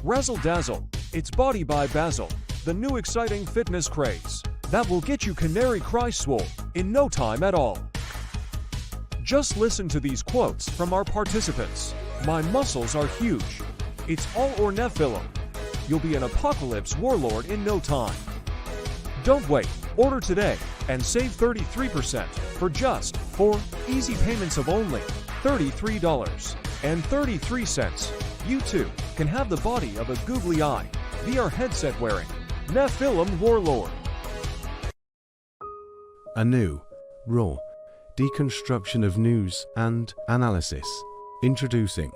Razzle Dazzle. It's Body by Basil, the new exciting fitness craze that will get you Canary Cry swole in no time at all. Just listen to these quotes from our participants. My muscles are huge. It's all or Nephilim. You'll be an apocalypse warlord in no time. Don't wait. Order today and save 33% for just 4 easy payments of only $33.33. You too can have the body of a googly eye VR headset wearing Nephilim warlord. A new, raw deconstruction of news and analysis. Introducing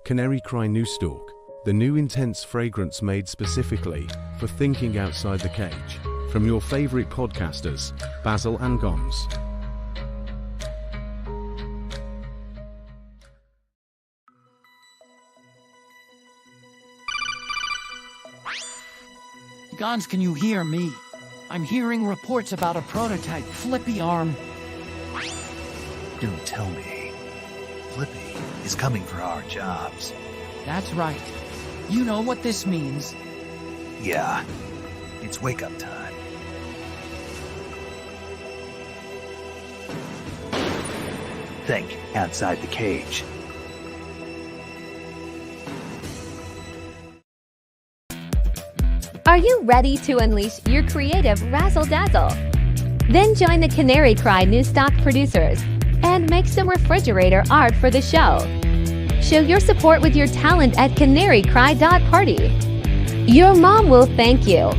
Canary Cry New Stalk, the new intense fragrance made specifically for thinking outside the cage. From your favorite podcasters, Basil and Goms. Gons, can you hear me? I'm hearing reports about a prototype Flippy arm. Don't tell me. Flippy is coming for our jobs. That's right. You know what this means. Yeah, it's wake-up time. Think outside the cage. Are you ready to unleash your creative razzle-dazzle? Then join the Canary Cry New Stock producers and make some refrigerator art for the show. Show your support with your talent at canarycry.party. Your mom will thank you.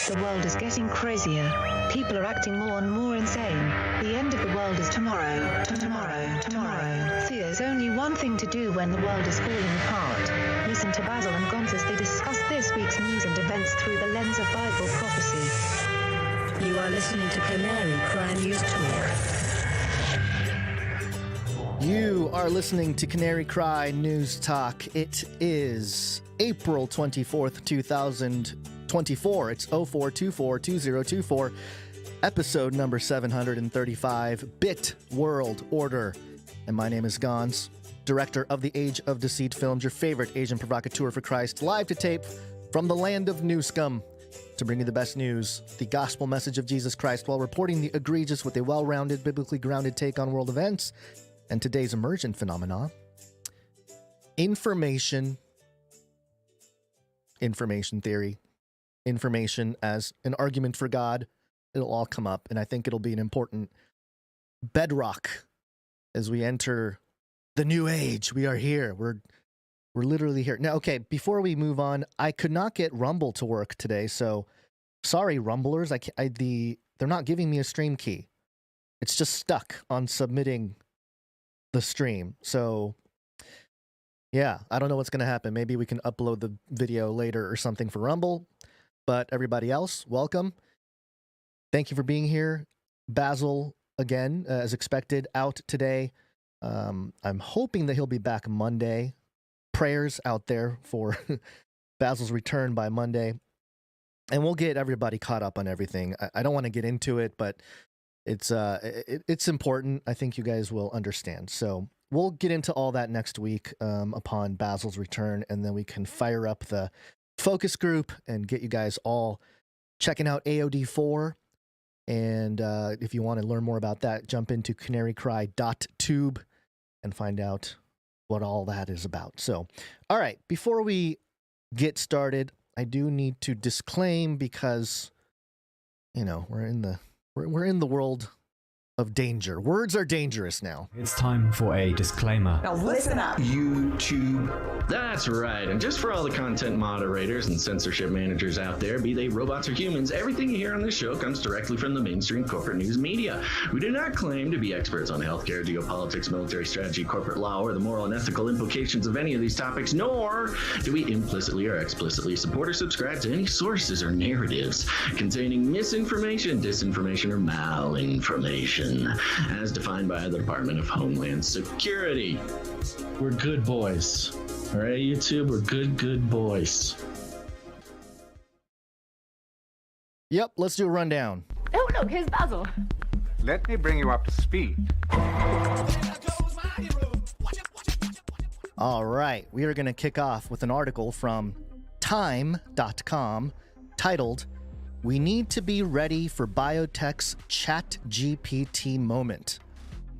The world is getting crazier. People are acting more and more insane. The end of the world is tomorrow. Tomorrow. There's only one thing to do when the world is falling apart. Listen to Basil and Gonz as they discuss this week's news and events through the lens of Bible prophecy. You are listening to Canary Cry News Talk. You are listening to Canary Cry News Talk. It is April 24th, 2024. It's 04242024, episode number 735, Bit World Order. And my name is Gonz, director of the Age of Deceit films, your favorite Asian provocateur for Christ, live to tape from the land of New Scum to bring you the best news, the gospel message of Jesus Christ, while reporting the egregious with a well-rounded, biblically grounded take on world events and today's emergent phenomena. Information theory, information as an argument for God. It'll all come up, and I think it'll be an important bedrock as we enter the new age. We are here. We're literally here. Now, okay, before we move on, I could not get Rumble to work today, so sorry, Rumblers. They're not giving me a stream key. It's just stuck on submitting the stream. So yeah, I don't know what's going to happen. Maybe we can upload the video later or something for Rumble. But everybody else, welcome. Thank you for being here. Basil, again, as expected, out today. I'm hoping that he'll be back Monday. Prayers out there for Basil's return by Monday. And we'll get everybody caught up on everything. I don't want to get into it, but it's important. I think you guys will understand. So we'll get into all that next week upon Basil's return, and then we can fire up the focus group and get you guys all checking out AOD4. And if you want to learn more about that, jump into canarycry.tube and find out what all that is about. So, all right, before we get started, I do need to disclaim because, you know, we're in the world of danger. Words are dangerous now. It's time for a disclaimer. Now listen up. YouTube. That's right. And just for all the content moderators and censorship managers out there, be they robots or humans, everything you hear on this show comes directly from the mainstream corporate news media. We do not claim to be experts on healthcare, geopolitics, military strategy, corporate law, or the moral and ethical implications of any of these topics, nor do we implicitly or explicitly support or subscribe to any sources or narratives containing misinformation, disinformation, or malinformation, as defined by the Department of Homeland Security. We're good boys. All right, YouTube, we're good boys. Yep, let's do a rundown. Oh, look, here's Basil. Let me bring you up to speed. All right, we are going to kick off with an article from time.com titled, "We Need to Be Ready for Biotech's ChatGPT Moment."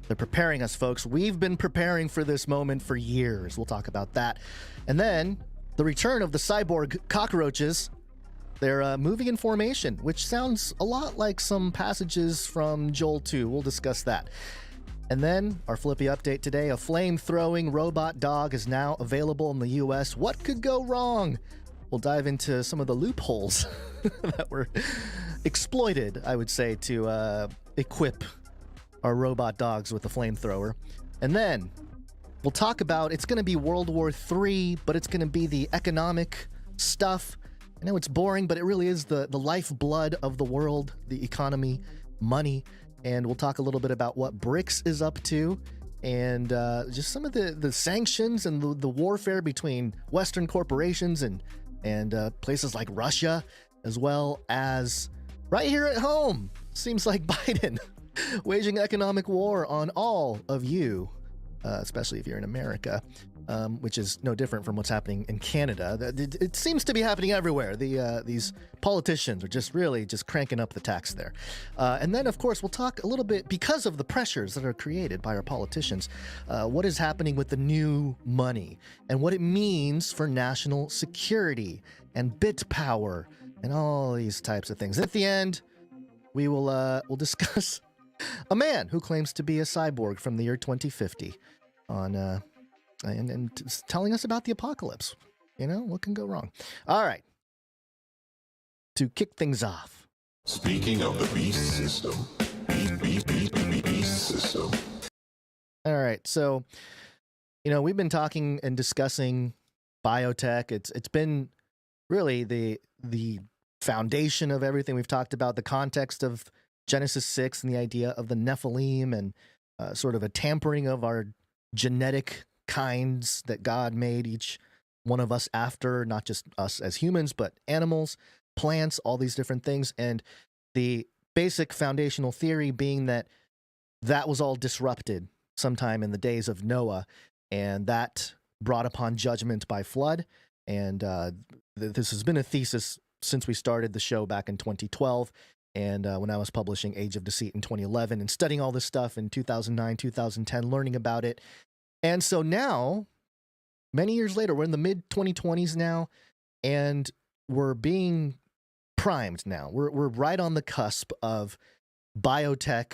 They're preparing us, folks. We've been preparing for this moment for years. We'll talk about that. And then the return of the cyborg cockroaches. They're moving in formation, which sounds a lot like some passages from Joel 2. We'll discuss that. And then our Flippy update today. A flame-throwing robot dog is now available in the U.S. What could go wrong? We'll dive into some of the loopholes that were exploited, I would say, to equip our robot dogs with a flamethrower. And then we'll talk about, it's going to be World War III, but it's going to be the economic stuff. I know it's boring, but it really is the lifeblood of the world, the economy, money. And we'll talk a little bit about what BRICS is up to and just some of the sanctions and the warfare between Western corporations and places like Russia, as well as right here at home. Seems like Biden waging economic war on all of you, especially if you're in America, which is no different from what's happening in Canada. It seems to be happening everywhere. These politicians are just really cranking up the tax there. And then, of course, we'll talk a little bit, because of the pressures that are created by our politicians, what is happening with the new money and what it means for national security and Bitpower and all these types of things. At the end, we'll discuss a man who claims to be a cyborg from the year 2050 on and telling us about the apocalypse. You know, what can go wrong? All right. to kick things off. Speaking of the beast system, beast system. All right, so, we've been talking and discussing biotech. It's been really the foundation of everything we've talked about, the context of Genesis 6 and the idea of the Nephilim and sort of a tampering of our genetic kinds that God made each one of us after, not just us as humans, but animals, plants, all these different things. And the basic foundational theory being that was all disrupted sometime in the days of Noah, and that brought upon judgment by flood. And this has been a thesis since we started the show back in 2012, and when I was publishing Age of Deceit in 2011 and studying all this stuff in 2009, 2010, learning about it. And so now, many years later, we're in the mid-2020s now, and we're being primed now. We're right on the cusp of biotech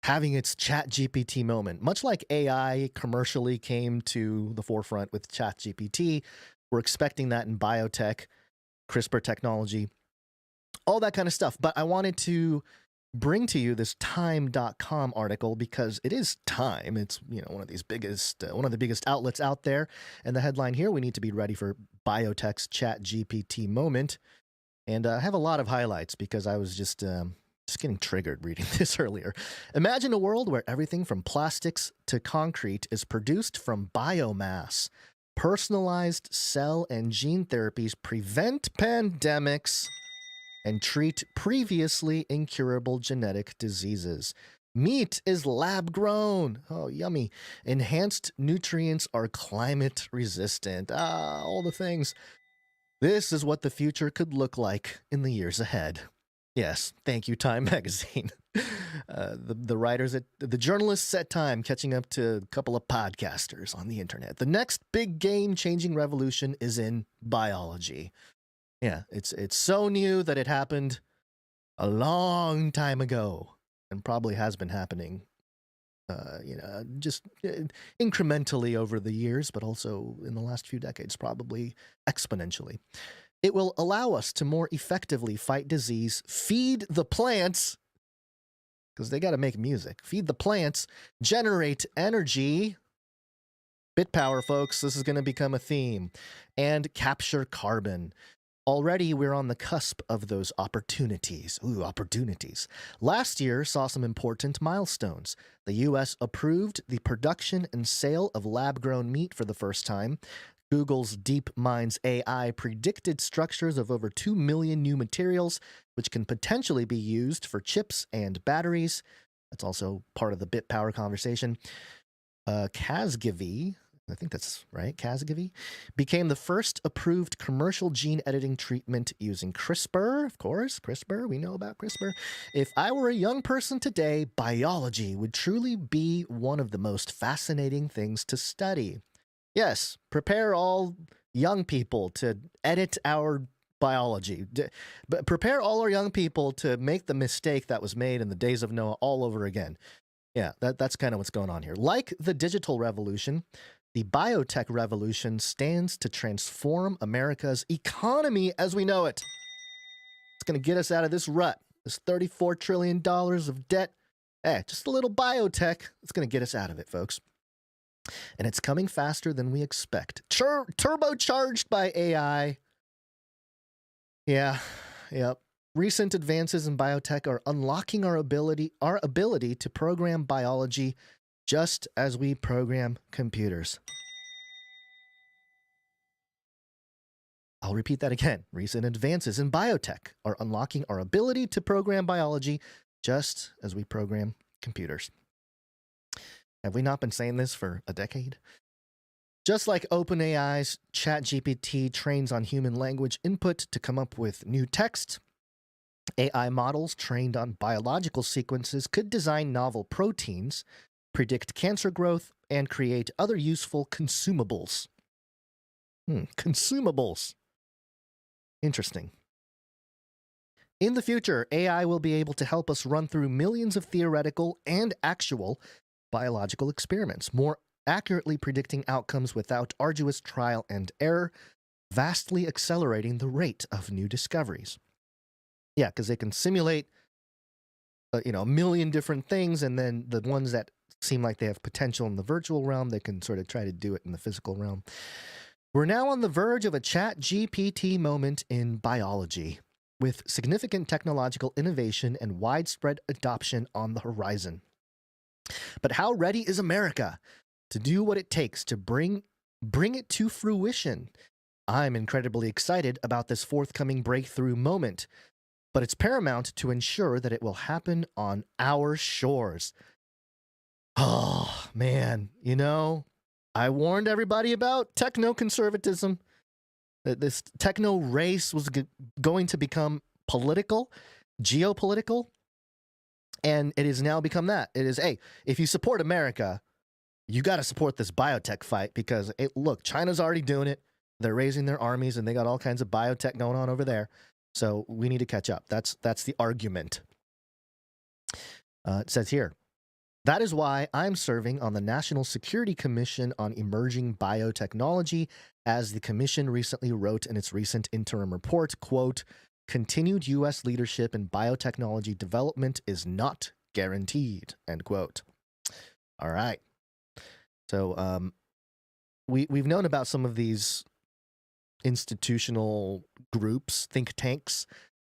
having its ChatGPT moment. Much like AI commercially came to the forefront with ChatGPT, we're expecting that in biotech, CRISPR technology, all that kind of stuff. But I wanted to bring to you this time.com article because it is Time. It's, one of the biggest outlets out there. And the headline here, we need to be ready for biotech's ChatGPT moment. And I have a lot of highlights because I was just getting triggered reading this earlier. Imagine a world where everything from plastics to concrete is produced from biomass. Personalized cell and gene therapies prevent pandemics and treat previously incurable genetic diseases. Meat is lab grown. Oh, yummy. Enhanced nutrients are climate resistant. All the things. This is what the future could look like in the years ahead. Yes, thank you, Time Magazine. The writers the journalists at Time catching up to a couple of podcasters on the internet. The next big game-changing revolution is in biology. Yeah, it's so new that it happened a long time ago and probably has been happening, just incrementally over the years, but also in the last few decades, probably exponentially. It will allow us to more effectively fight disease, feed the plants, because they got to make music, feed the plants, generate energy. Bitpower, folks, this is going to become a theme, and capture carbon. Already, we're on the cusp of those opportunities. Ooh, opportunities. Last year saw some important milestones. The U.S. approved the production and sale of lab-grown meat for the first time. Google's DeepMind's AI predicted structures of over 2 million new materials, which can potentially be used for chips and batteries. That's also part of the Bitpower conversation. Casgevy, I think that's right, Casgevy, became the first approved commercial gene editing treatment using CRISPR. Of course, CRISPR, we know about CRISPR. If I were a young person today, biology would truly be one of the most fascinating things to study. Yes, prepare all young people to edit our biology. But prepare all our young people to make the mistake that was made in the days of Noah all over again. Yeah, that's kind of what's going on here. Like the digital revolution, the biotech revolution stands to transform America's economy as we know it. It's going to get us out of this rut, this $34 trillion of debt. Just a little biotech. It's going to get us out of it, folks. And it's coming faster than we expect. Turbocharged by AI. Yeah. Recent advances in biotech are unlocking our ability to program biology just as we program computers. I'll repeat that again. Recent advances in biotech are unlocking our ability to program biology just as we program computers. Have we not been saying this for a decade? Just like OpenAI's ChatGPT trains on human language input to come up with new text, AI models trained on biological sequences could design novel proteins, predict cancer growth, and create other useful consumables. Consumables. Interesting. In the future, AI will be able to help us run through millions of theoretical and actual biological experiments, more accurately predicting outcomes without arduous trial and error, vastly accelerating the rate of new discoveries. Yeah, because they can simulate, a million different things, and then the ones that seem like they have potential in the virtual realm, they can sort of try to do it in the physical realm. We're now on the verge of a ChatGPT moment in biology, with significant technological innovation and widespread adoption on the horizon. But how ready is America to do what it takes to bring it to fruition? I'm incredibly excited about this forthcoming breakthrough moment, but it's paramount to ensure that it will happen on our shores. Oh, man, I warned everybody about techno-conservatism, that this techno race was going to become political, geopolitical, and it has now become that. It is, hey, if you support America, you got to support this biotech fight because, look, China's already doing it. They're raising their armies, and they got all kinds of biotech going on over there. So we need to catch up. That's the argument. It says here, that is why I'm serving on the National Security Commission on Emerging Biotechnology, as the commission recently wrote in its recent interim report, quote, continued U.S. leadership in biotechnology development is not guaranteed, end quote. All right. So we've known about some of these institutional groups, think tanks,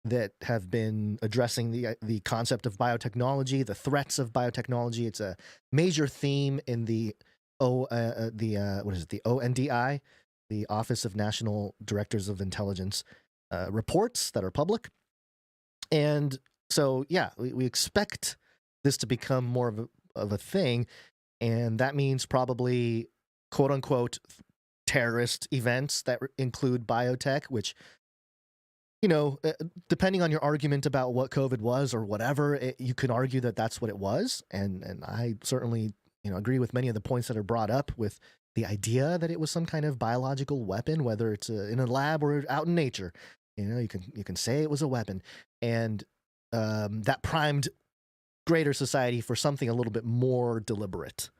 that have been addressing the concept of biotechnology, the threats of biotechnology. It's a major theme in the ONDI, the Office of National Directors of Intelligence, reports that are public. And so, yeah, we expect this to become more of a thing, and that means probably quote unquote terrorist events that include biotech, which, depending on your argument about what COVID was or whatever, you can argue that that's what it was. And I certainly, agree with many of the points that are brought up with the idea that it was some kind of biological weapon, whether it's in a lab or out in nature. You can say it was a weapon, and that primed greater society for something a little bit more deliberate.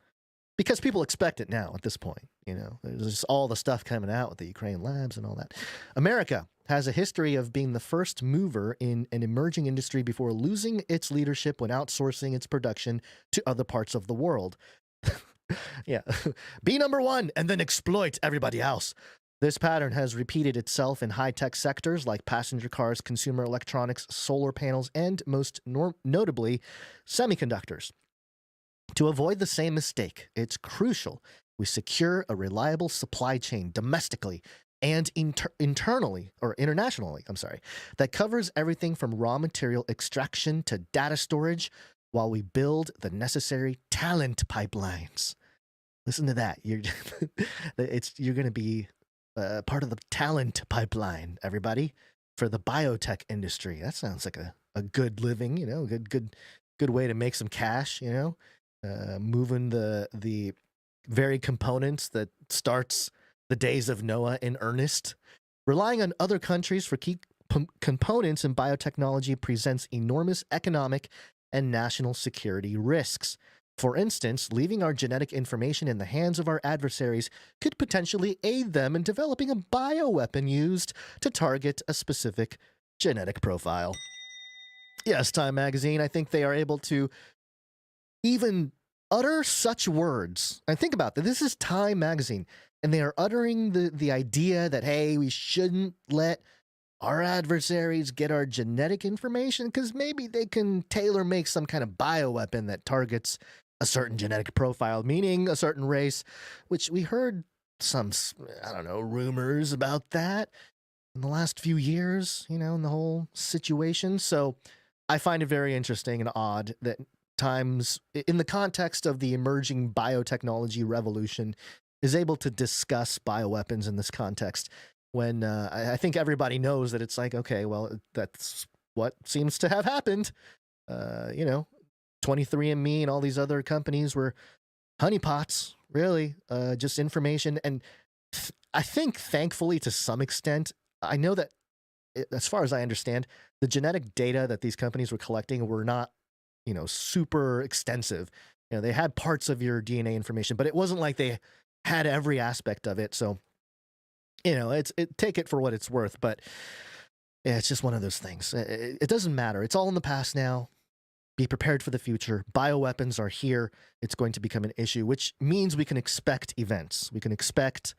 Because people expect it now at this point, There's just all the stuff coming out with the Ukraine labs and all that. America has a history of being the first mover in an emerging industry before losing its leadership when outsourcing its production to other parts of the world. Yeah. Be number one and then exploit everybody else. This pattern has repeated itself in high-tech sectors like passenger cars, consumer electronics, solar panels, and most notably, semiconductors. To avoid the same mistake, it's crucial we secure a reliable supply chain domestically and internationally, that covers everything from raw material extraction to data storage while we build the necessary talent pipelines. Listen to that. You're going to be part of the talent pipeline, everybody, for the biotech industry. That sounds like a good living, good way to make some cash, moving the very components that starts the days of Noah in earnest. Relying on other countries for key components in biotechnology presents enormous economic and national security risks. For instance, leaving our genetic information in the hands of our adversaries could potentially aid them in developing a bioweapon used to target a specific genetic profile. Yes, Time Magazine, I think they are able to even utter such words. And think about that. This is Time Magazine, and they are uttering the idea that, hey, we shouldn't let our adversaries get our genetic information because maybe they can tailor make some kind of bioweapon that targets a certain genetic profile, meaning a certain race, which we heard some, rumors about that in the last few years, in the whole situation. So I find it very interesting and odd that Times, in the context of the emerging biotechnology revolution, is able to discuss bioweapons in this context when I think everybody knows that it's like, okay, well, that's what seems to have happened. 23andMe and all these other companies were honeypots, really, just information. And I think, thankfully, to some extent, I know that, as far as I understand, the genetic data that these companies were collecting were not, super extensive. They had parts of your DNA information, but it wasn't like they had every aspect of it. So, take it for what it's worth. But Yeah, it's just one of those things. It doesn't matter. It's all in the past now. Be prepared for the future. Bioweapons are here. It's going to become an issue, which means we can expect events. We can expect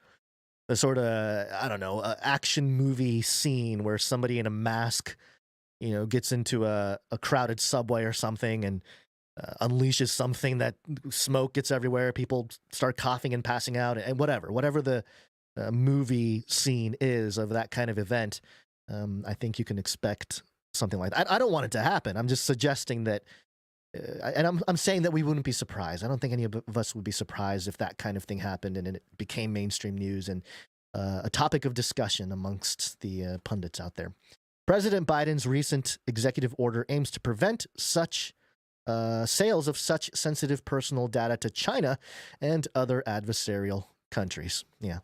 a sort of, I don't know, action movie scene where somebody in a mask, gets into a crowded subway or something and unleashes something that smoke gets everywhere. People start coughing and passing out and whatever the movie scene is of that kind of event. I think you can expect something like that. I don't want it to happen. I'm just suggesting that, and I'm saying that we wouldn't be surprised. I don't think any of us would be surprised if that kind of thing happened and it became mainstream news and a topic of discussion amongst the pundits out there. President Biden's recent executive order aims to prevent such sales of such sensitive personal data to China and other adversarial countries. Yeah,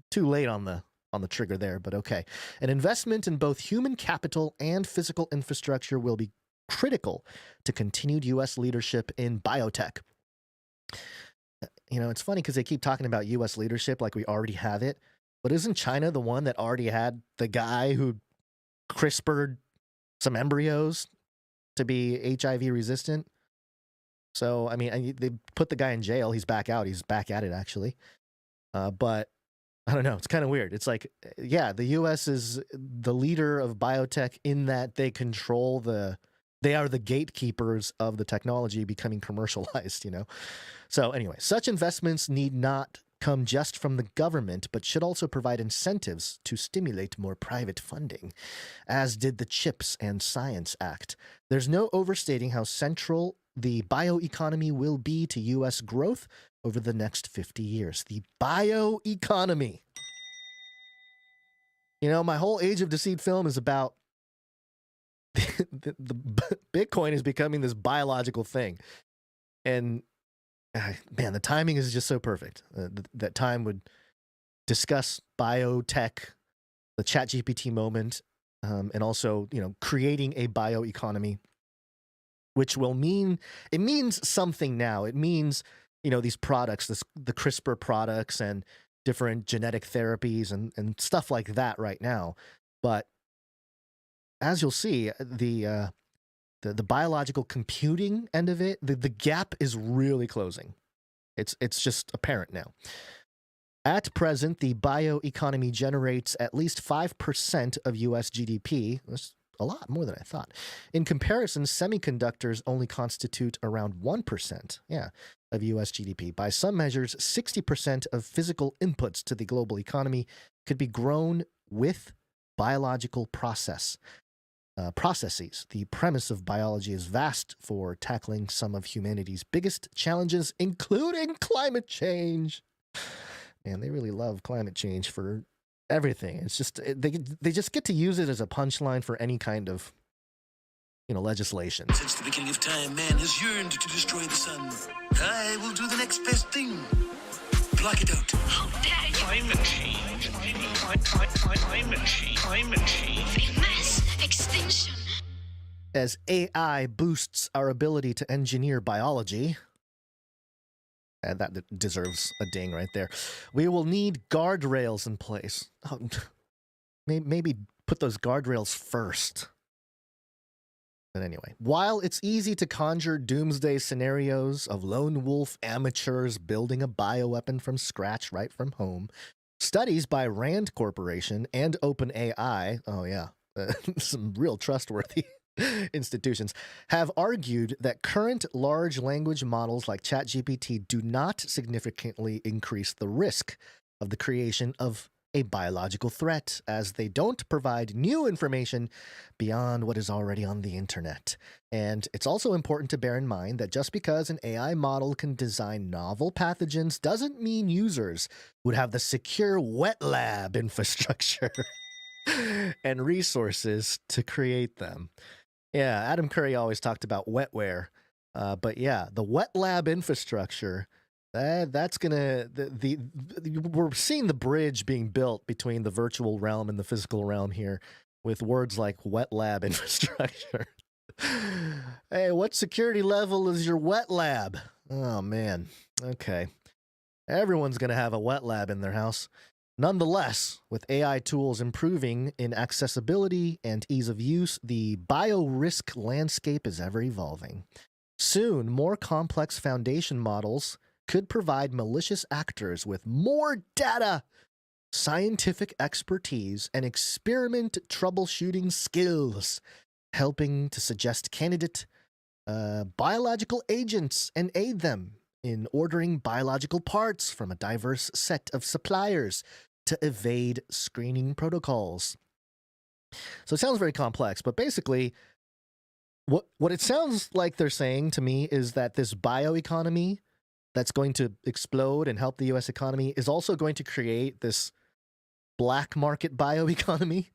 too late on the trigger there, but okay. An investment in both human capital and physical infrastructure will be critical to continued U.S. leadership in biotech. It's funny because they keep talking about U.S. leadership like we already have it, but isn't China the one that already had the guy who CRISPR'd some embryos to be HIV resistant? So, I mean, they put the guy in jail. He's back out. He's back at it, actually. But I don't know. It's kind of weird. It's like, yeah, the U.S. is the leader of biotech in that they control they are the gatekeepers of the technology becoming commercialized, So anyway, such investments need not come just from the government, but should also provide incentives to stimulate more private funding, as did the CHIPS and Science Act. There's no overstating how central the bioeconomy will be to U.S. growth over the next 50 years. The bioeconomy. My whole Age of Deceit film is about the Bitcoin is becoming this biological thing. And man, the timing is just so perfect. That time would discuss biotech, the ChatGPT moment, and also, creating a bioeconomy, which will means something now. It means, these products, the CRISPR products and different genetic therapies and stuff like that right now. But as you'll see, the biological computing end of it, the gap is really closing. It's just apparent now. At present, the bioeconomy generates at least 5% of U.S. GDP. That's a lot more than I thought. In comparison, semiconductors only constitute around 1%, of U.S. GDP. By some measures, 60% of physical inputs to the global economy could be grown with biological processes. The premise of biology is vast for tackling some of humanity's biggest challenges, including climate change. Man, they really love climate change for everything. It's just they just get to use it as a punchline for any kind of legislation. Since the beginning of time, man has yearned to destroy the sun. I will do the next best thing. Block it out. How dare you? Climate change. Climate change. Mass extinction. As AI boosts our ability to engineer biology, and that deserves a ding right there, we will need guardrails in place. Oh, maybe put those guardrails first. But anyway, while it's easy to conjure doomsday scenarios of lone wolf amateurs building a bioweapon from scratch right from home, studies by Rand Corporation and OpenAI, some real trustworthy institutions, have argued that current large language models like ChatGPT do not significantly increase the risk of the creation of a biological threat, as they don't provide new information beyond what is already on the internet. And it's also important to bear in mind that just because an AI model can design novel pathogens doesn't mean users would have the secure wet lab infrastructure and resources to create them. Yeah, Adam Curry always talked about wetware, but yeah, the wet lab infrastructure, that's gonna we're seeing the bridge being built between the virtual realm and the physical realm here with words like wet lab infrastructure. Hey, what security level is your wet lab? Oh man, okay. Everyone's gonna have a wet lab in their house. Nonetheless, with AI tools improving in accessibility and ease of use, the bio-risk landscape is ever evolving. Soon, more complex foundation models could provide malicious actors with more data, scientific expertise, and experiment troubleshooting skills, helping to suggest candidate biological agents and aid them in ordering biological parts from a diverse set of suppliers to evade screening protocols. So it sounds very complex, but basically what it sounds like they're saying to me is that this bioeconomy that's going to explode and help the US economy is also going to create this black market bioeconomy.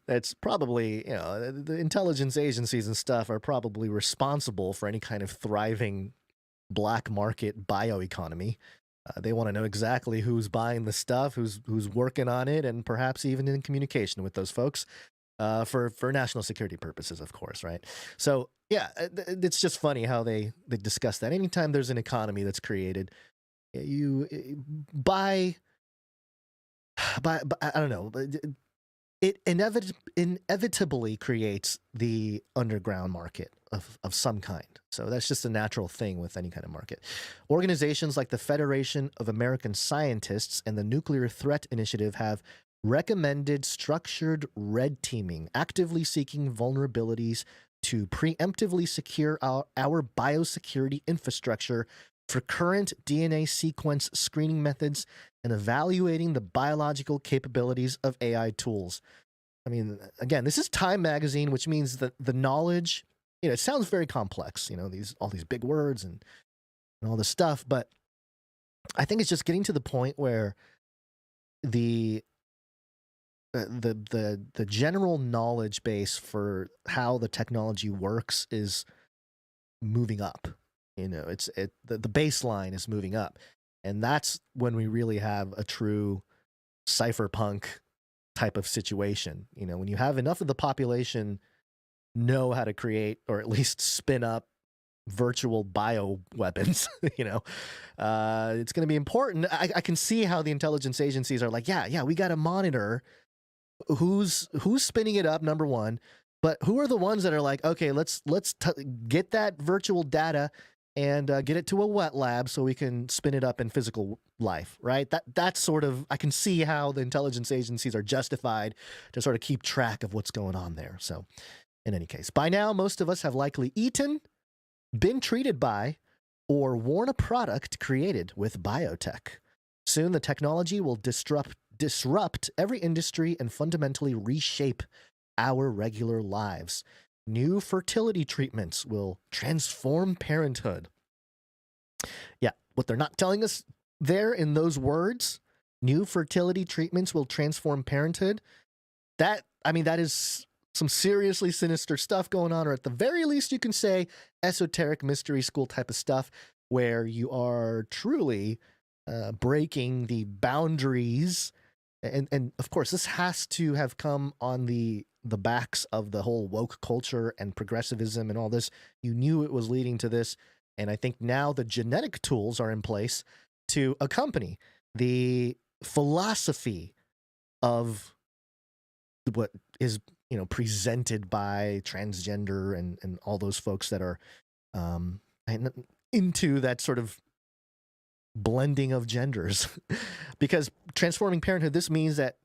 That's probably, you know, the intelligence agencies and stuff are probably responsible for any kind of thriving black market bioeconomy. They want to know exactly who's buying the stuff, who's working on it, and perhaps even in communication with those folks for national security purposes, of course, right? So yeah, it's just funny how they discuss that. Anytime there's an economy that's created, you by I don't know, it inevitably creates the underground market of some kind. So that's just a natural thing with any kind of market. Organizations like the Federation of American Scientists and the Nuclear Threat Initiative have recommended structured red teaming, actively seeking vulnerabilities to preemptively secure our biosecurity infrastructure for current DNA sequence screening methods and evaluating the biological capabilities of AI tools. I mean, again, this is Time magazine, which means that the knowledge, you know, it sounds very complex, you know, all these big words and all this stuff, but I think it's just getting to the point where the general knowledge base for how the technology works is moving up. You know, the baseline is moving up. And that's when we really have a true cypherpunk type of situation. You know, when you have enough of the population know how to create or at least spin up virtual bio weapons, you know, it's going to be important. I can see how the intelligence agencies are like, yeah, we got to monitor who's spinning it up, number one, but who are the ones that are like, okay, let's get that virtual data and get it to a wet lab so we can spin it up in physical life, right? That's sort of, I can see how the intelligence agencies are justified to sort of keep track of what's going on there. So in any case, by now, most of us have likely eaten, been treated by, or worn a product created with biotech. Soon the technology will disrupt every industry and fundamentally reshape our regular lives. New fertility treatments will transform parenthood. Yeah, what they're not telling us there in those words, new fertility treatments will transform parenthood. That is some seriously sinister stuff going on, or at the very least you can say esoteric mystery school type of stuff where you are truly breaking the boundaries. And of course, this has to have come on the backs of the whole woke culture and progressivism and all this. You knew it was leading to this. And I think now the genetic tools are in place to accompany the philosophy of what is, you know, presented by transgender and all those folks that are into that sort of blending of genders. Because transforming parenthood, this means that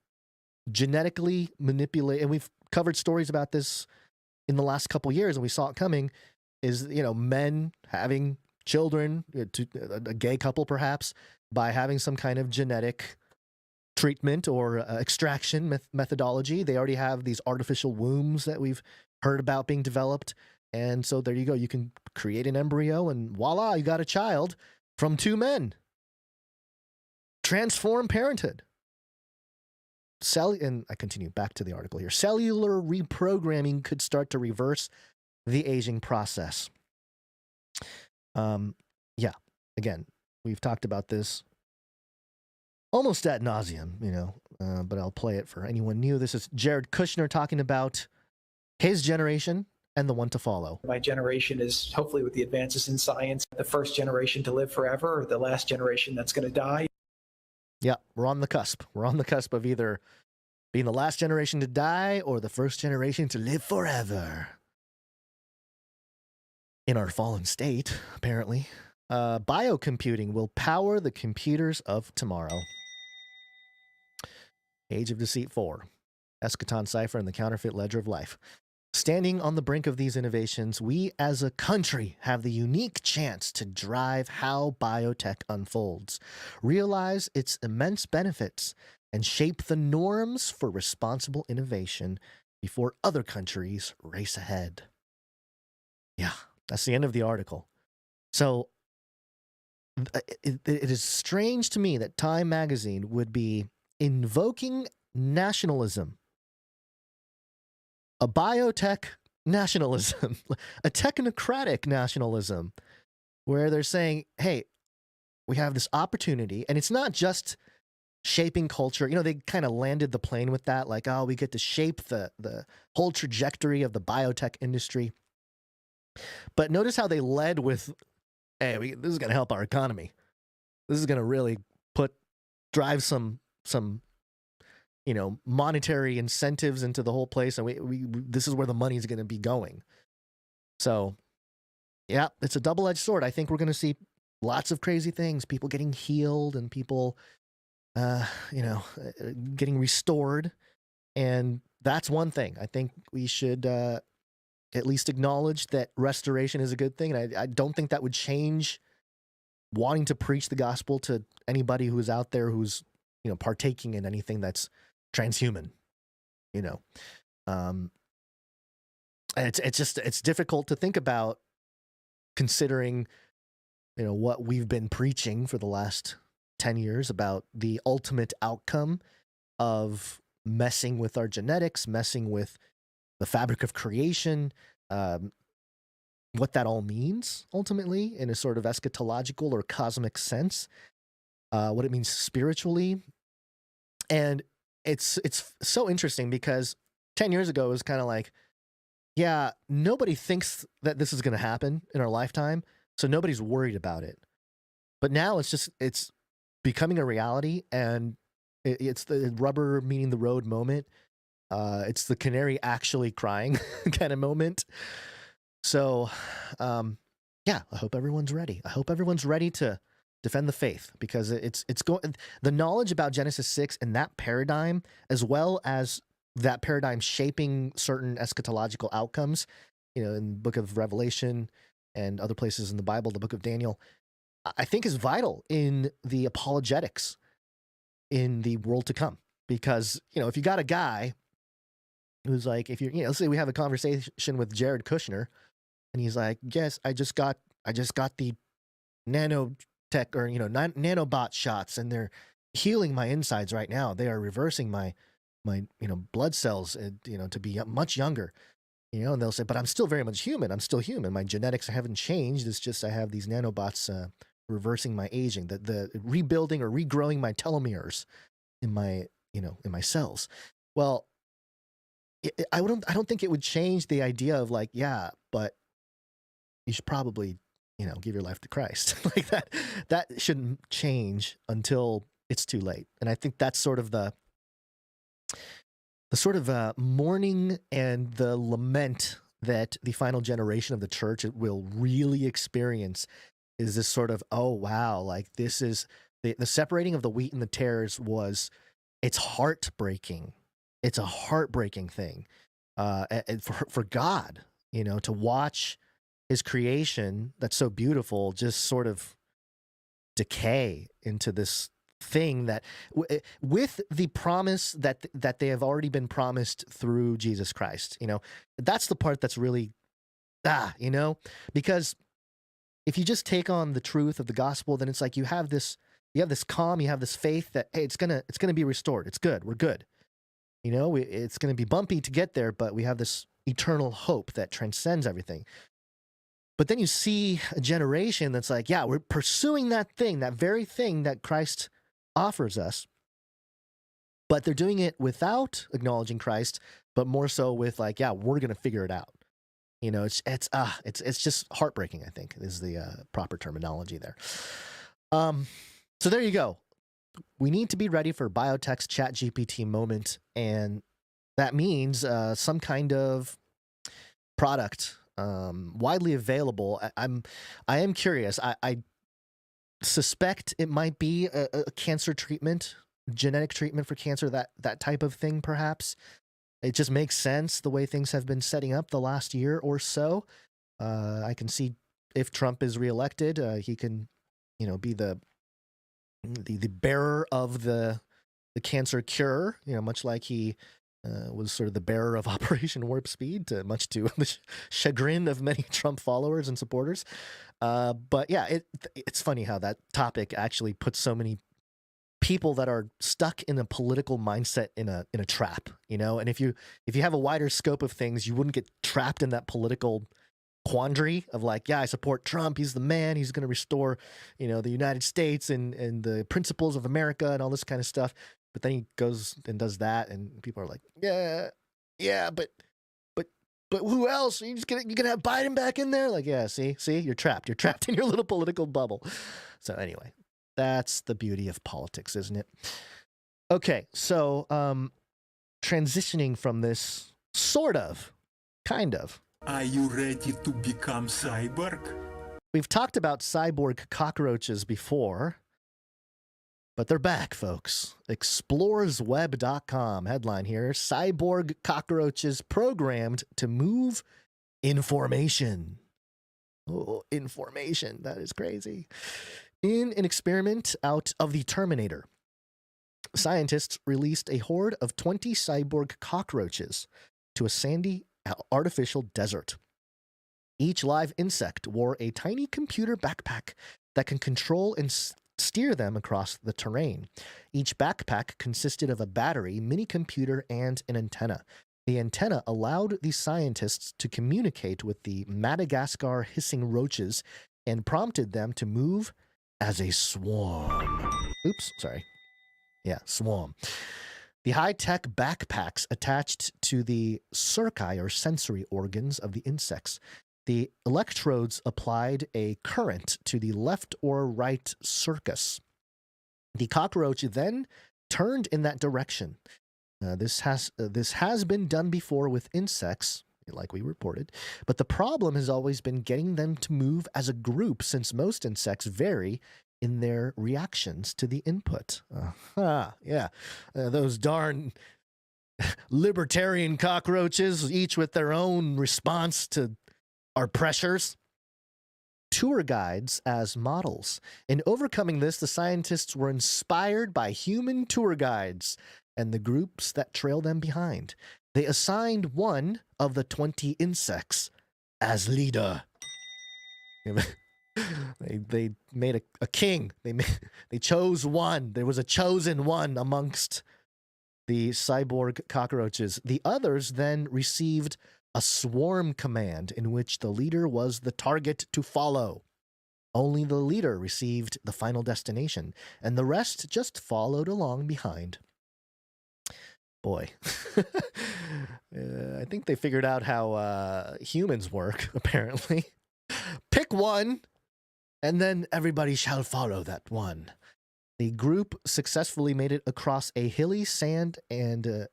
genetically manipulate, and we've covered stories about this in the last couple years and we saw it coming, is, you know, men having children, a gay couple perhaps, by having some kind of genetic treatment or extraction methodology. They already have these artificial wombs that we've heard about being developed. And so there you go. You can create an embryo and voila, you got a child from two men. Transform parenthood. And I continue back to the article here. Cellular reprogramming could start to reverse the aging process. Yeah, again, we've talked about this almost ad nauseum, you know, but I'll play it for anyone new. This is Jared Kushner talking about his generation and the one to follow. My generation is, hopefully with the advances in science, the first generation to live forever, or the last generation that's going to die. Yeah, we're on the cusp. We're on the cusp of either being the last generation to die or the first generation to live forever. In our fallen state, apparently. Biocomputing will power the computers of tomorrow. Age of Deceit 4. Eschaton Cipher and the Counterfeit Ledger of Life. Standing on the brink of these innovations, we as a country have the unique chance to drive how biotech unfolds, realize its immense benefits, and shape the norms for responsible innovation before other countries race ahead. Yeah, that's the end of the article. So it is strange to me that Time magazine would be invoking nationalism, a biotech nationalism, a technocratic nationalism, where they're saying, hey, we have this opportunity, and it's not just shaping culture. You know, they kind of landed the plane with that, like, oh, we get to shape the whole trajectory of the biotech industry. But notice how they led with, hey, this is going to help our economy. This is going to really drive some monetary incentives into the whole place, and we this is where the money is going to be going. So, yeah, it's a double-edged sword. I think we're going to see lots of crazy things, people getting healed and people, getting restored, and that's one thing. I think we should at least acknowledge that restoration is a good thing, and I don't think that would change wanting to preach the gospel to anybody who is out there who's partaking in anything that's transhuman. And it's difficult to think about, considering what we've been preaching for the last 10 years about the ultimate outcome of messing with our genetics, messing with the fabric of creation, what that all means ultimately in a sort of eschatological or cosmic sense, what it means spiritually. And it's so interesting because 10 years ago it was kind of like, yeah, nobody thinks that this is going to happen in our lifetime, so nobody's worried about it. But now it's becoming a reality, and it's the rubber meeting the road moment. It's the canary actually crying kind of moment. So, yeah, I hope everyone's ready. I hope everyone's ready to defend the faith, because it's going, the knowledge about Genesis 6 and that paradigm, as well as that paradigm shaping certain eschatological outcomes, in the book of Revelation and other places in the Bible, the book of Daniel, I think is vital in the apologetics in the world to come. Because, if you got a guy who's like, if you're, let's say we have a conversation with Jared Kushner, and he's like, yes, I just got the nanotech or, nanobot shots, and they're healing my insides right now. They are reversing my blood cells, to be much younger, and they'll say, but I'm still very much human. I'm still human. My genetics haven't changed. It's just, I have these nanobots, reversing my aging, the rebuilding or regrowing my telomeres in my, in my cells. Well, I don't think it would change the idea of like, yeah, but you should probably, give your life to Christ. Like that shouldn't change until it's too late. And I think that's sort of the sort of mourning and the lament that the final generation of the church will really experience, is this sort of, oh, wow, like this is the separating of the wheat and the tares it's heartbreaking. It's a heartbreaking thing for God, to watch his creation that's so beautiful just sort of decay into this thing that with the promise that they have already been promised through Jesus Christ. That's the part that's really because if you just take on the truth of the gospel, then it's like you have this calm, you have this faith that, hey, it's gonna be restored. It's good. We're good. It's going to be bumpy to get there, but we have this eternal hope that transcends everything. But then you see a generation that's like, yeah, we're pursuing that very thing that Christ offers us, but they're doing it without acknowledging Christ, but more so with like, yeah, we're going to figure it out. It's just heartbreaking, I think, is the proper terminology there. So there you go. we need to be ready for Biotech's ChatGPT moment, and that means some kind of product widely available. I am curious. I suspect it might be a cancer treatment, genetic treatment for cancer, that type of thing, perhaps. It just makes sense the way things have been setting up the last year or so. I can see if Trump is reelected, he can, be the bearer of the cancer cure, much like he was sort of the bearer of Operation Warp Speed, much to the chagrin of many Trump followers and supporters. But yeah, it's funny how that topic actually puts so many people that are stuck in a political mindset in a trap, and if you have a wider scope of things, you wouldn't get trapped in that political quandary of like, yeah, I support Trump, he's the man, he's going to restore, the United States and the principles of America and all this kind of stuff. But then he goes and does that, and people are like, yeah, but who else? You gonna have Biden back in there? Like, yeah, see, you're trapped in your little political bubble. So anyway, that's the beauty of politics, isn't it? Okay, so transitioning from this, kind of. Are you ready to become cyborg? We've talked about cyborg cockroaches before, but they're back, folks. Explorersweb.com headline here: cyborg cockroaches programmed to move information. Oh, information. That is crazy. In an experiment out of the Terminator, scientists released a horde of 20 cyborg cockroaches to a sandy artificial desert. Each live insect wore a tiny computer backpack that can control and steer them across the terrain. Each backpack consisted of a battery, mini computer, and an antenna. The antenna allowed the scientists to communicate with the Madagascar hissing roaches and prompted them to move as a swarm. Oops, sorry. Yeah, swarm. The high-tech backpacks attached to the cerci, or sensory organs, of the insects. The electrodes applied a current to the left or right circus. The cockroach then turned in that direction. This has been done before with insects, like we reported, but the problem has always been getting them to move as a group, since most insects vary in their reactions to the input. Those darn libertarian cockroaches, each with their own response to our pressures. Tour guides as models. In overcoming this, the scientists were inspired by human tour guides and the groups that trail them behind. They assigned one of the 20 insects as leader. They made a king. They chose one. There was a chosen one amongst the cyborg cockroaches. The others then received a swarm command in which the leader was the target to follow. Only the leader received the final destination, and the rest just followed along behind. Boy, I think they figured out how humans work, apparently. Pick one, and then everybody shall follow that one. The group successfully made it across a hilly sand and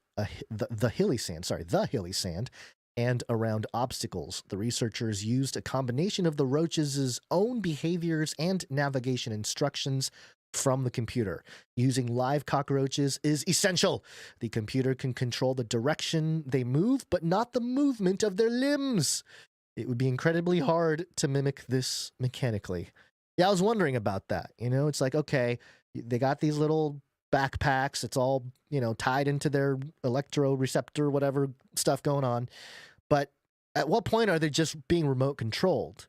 the hilly sand and around obstacles. The researchers used a combination of the roaches' own behaviors and navigation instructions from the computer. Using live cockroaches is essential. The computer can control the direction they move, but not the movement of their limbs. It would be incredibly hard to mimic this mechanically. Yeah, I was wondering about that. It's like, okay, they got these little backpacks. It's all, tied into their electroreceptor, whatever stuff going on. But at what point are they just being remote controlled?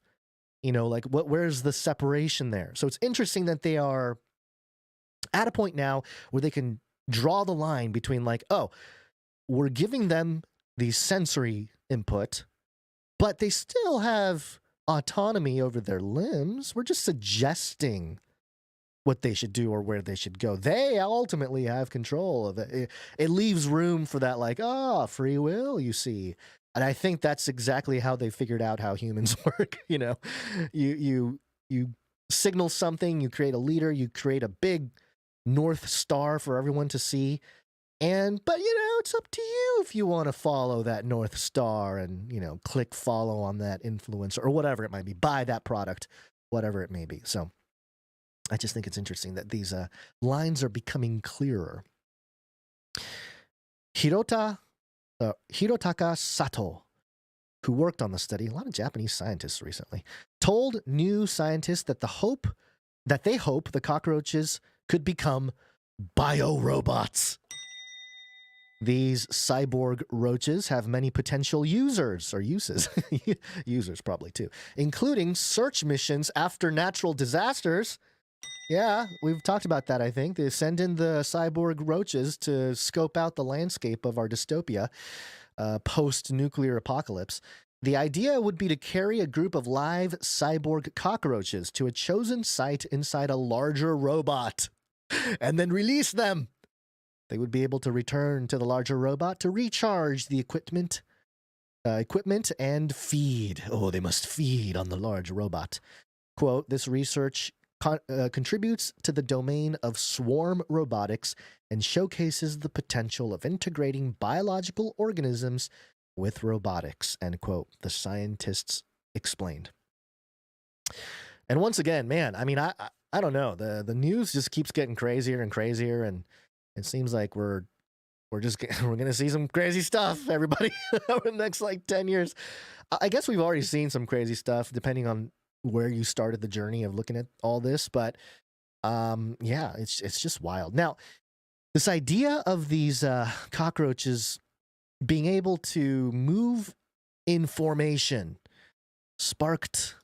Where's the separation there? So it's interesting that they are at a point now where they can draw the line between we're giving them the sensory input, but they still have autonomy over their limbs. We're just suggesting what they should do or where they should go. They ultimately have control of it. It leaves room for that, free will, you see. And I think that's exactly how they figured out how humans work. You signal something, you create a leader, you create a big North Star for everyone to see. But it's up to you if you want to follow that North Star and, click follow on that influencer or whatever it might be, buy that product, whatever it may be. So I just think it's interesting that these lines are becoming clearer. Hirotaka Sato, who worked on the study, a lot of Japanese scientists recently, told New Scientist that they hope the cockroaches could become biorobots. These cyborg roaches have many potential users, or uses, users probably too, including search missions after natural disasters. Yeah, we've talked about that, I think. They send in the cyborg roaches to scope out the landscape of our dystopia post-nuclear apocalypse. The idea would be to carry a group of live cyborg cockroaches to a chosen site inside a larger robot and then release them. They would be able to return to the larger robot to recharge the equipment and feed. Oh, they must feed on the large robot. Quote, this research contributes to the domain of swarm robotics and showcases the potential of integrating biological organisms with robotics, end quote, the scientists explained. And once again, man, I mean, I don't know. The news just keeps getting crazier and crazier, and it seems like we're going to see some crazy stuff, everybody, over the next 10 years. I guess we've already seen some crazy stuff depending on where you started the journey of looking at all this, but yeah, it's just wild. Now, this idea of these cockroaches being able to move in formation sparked,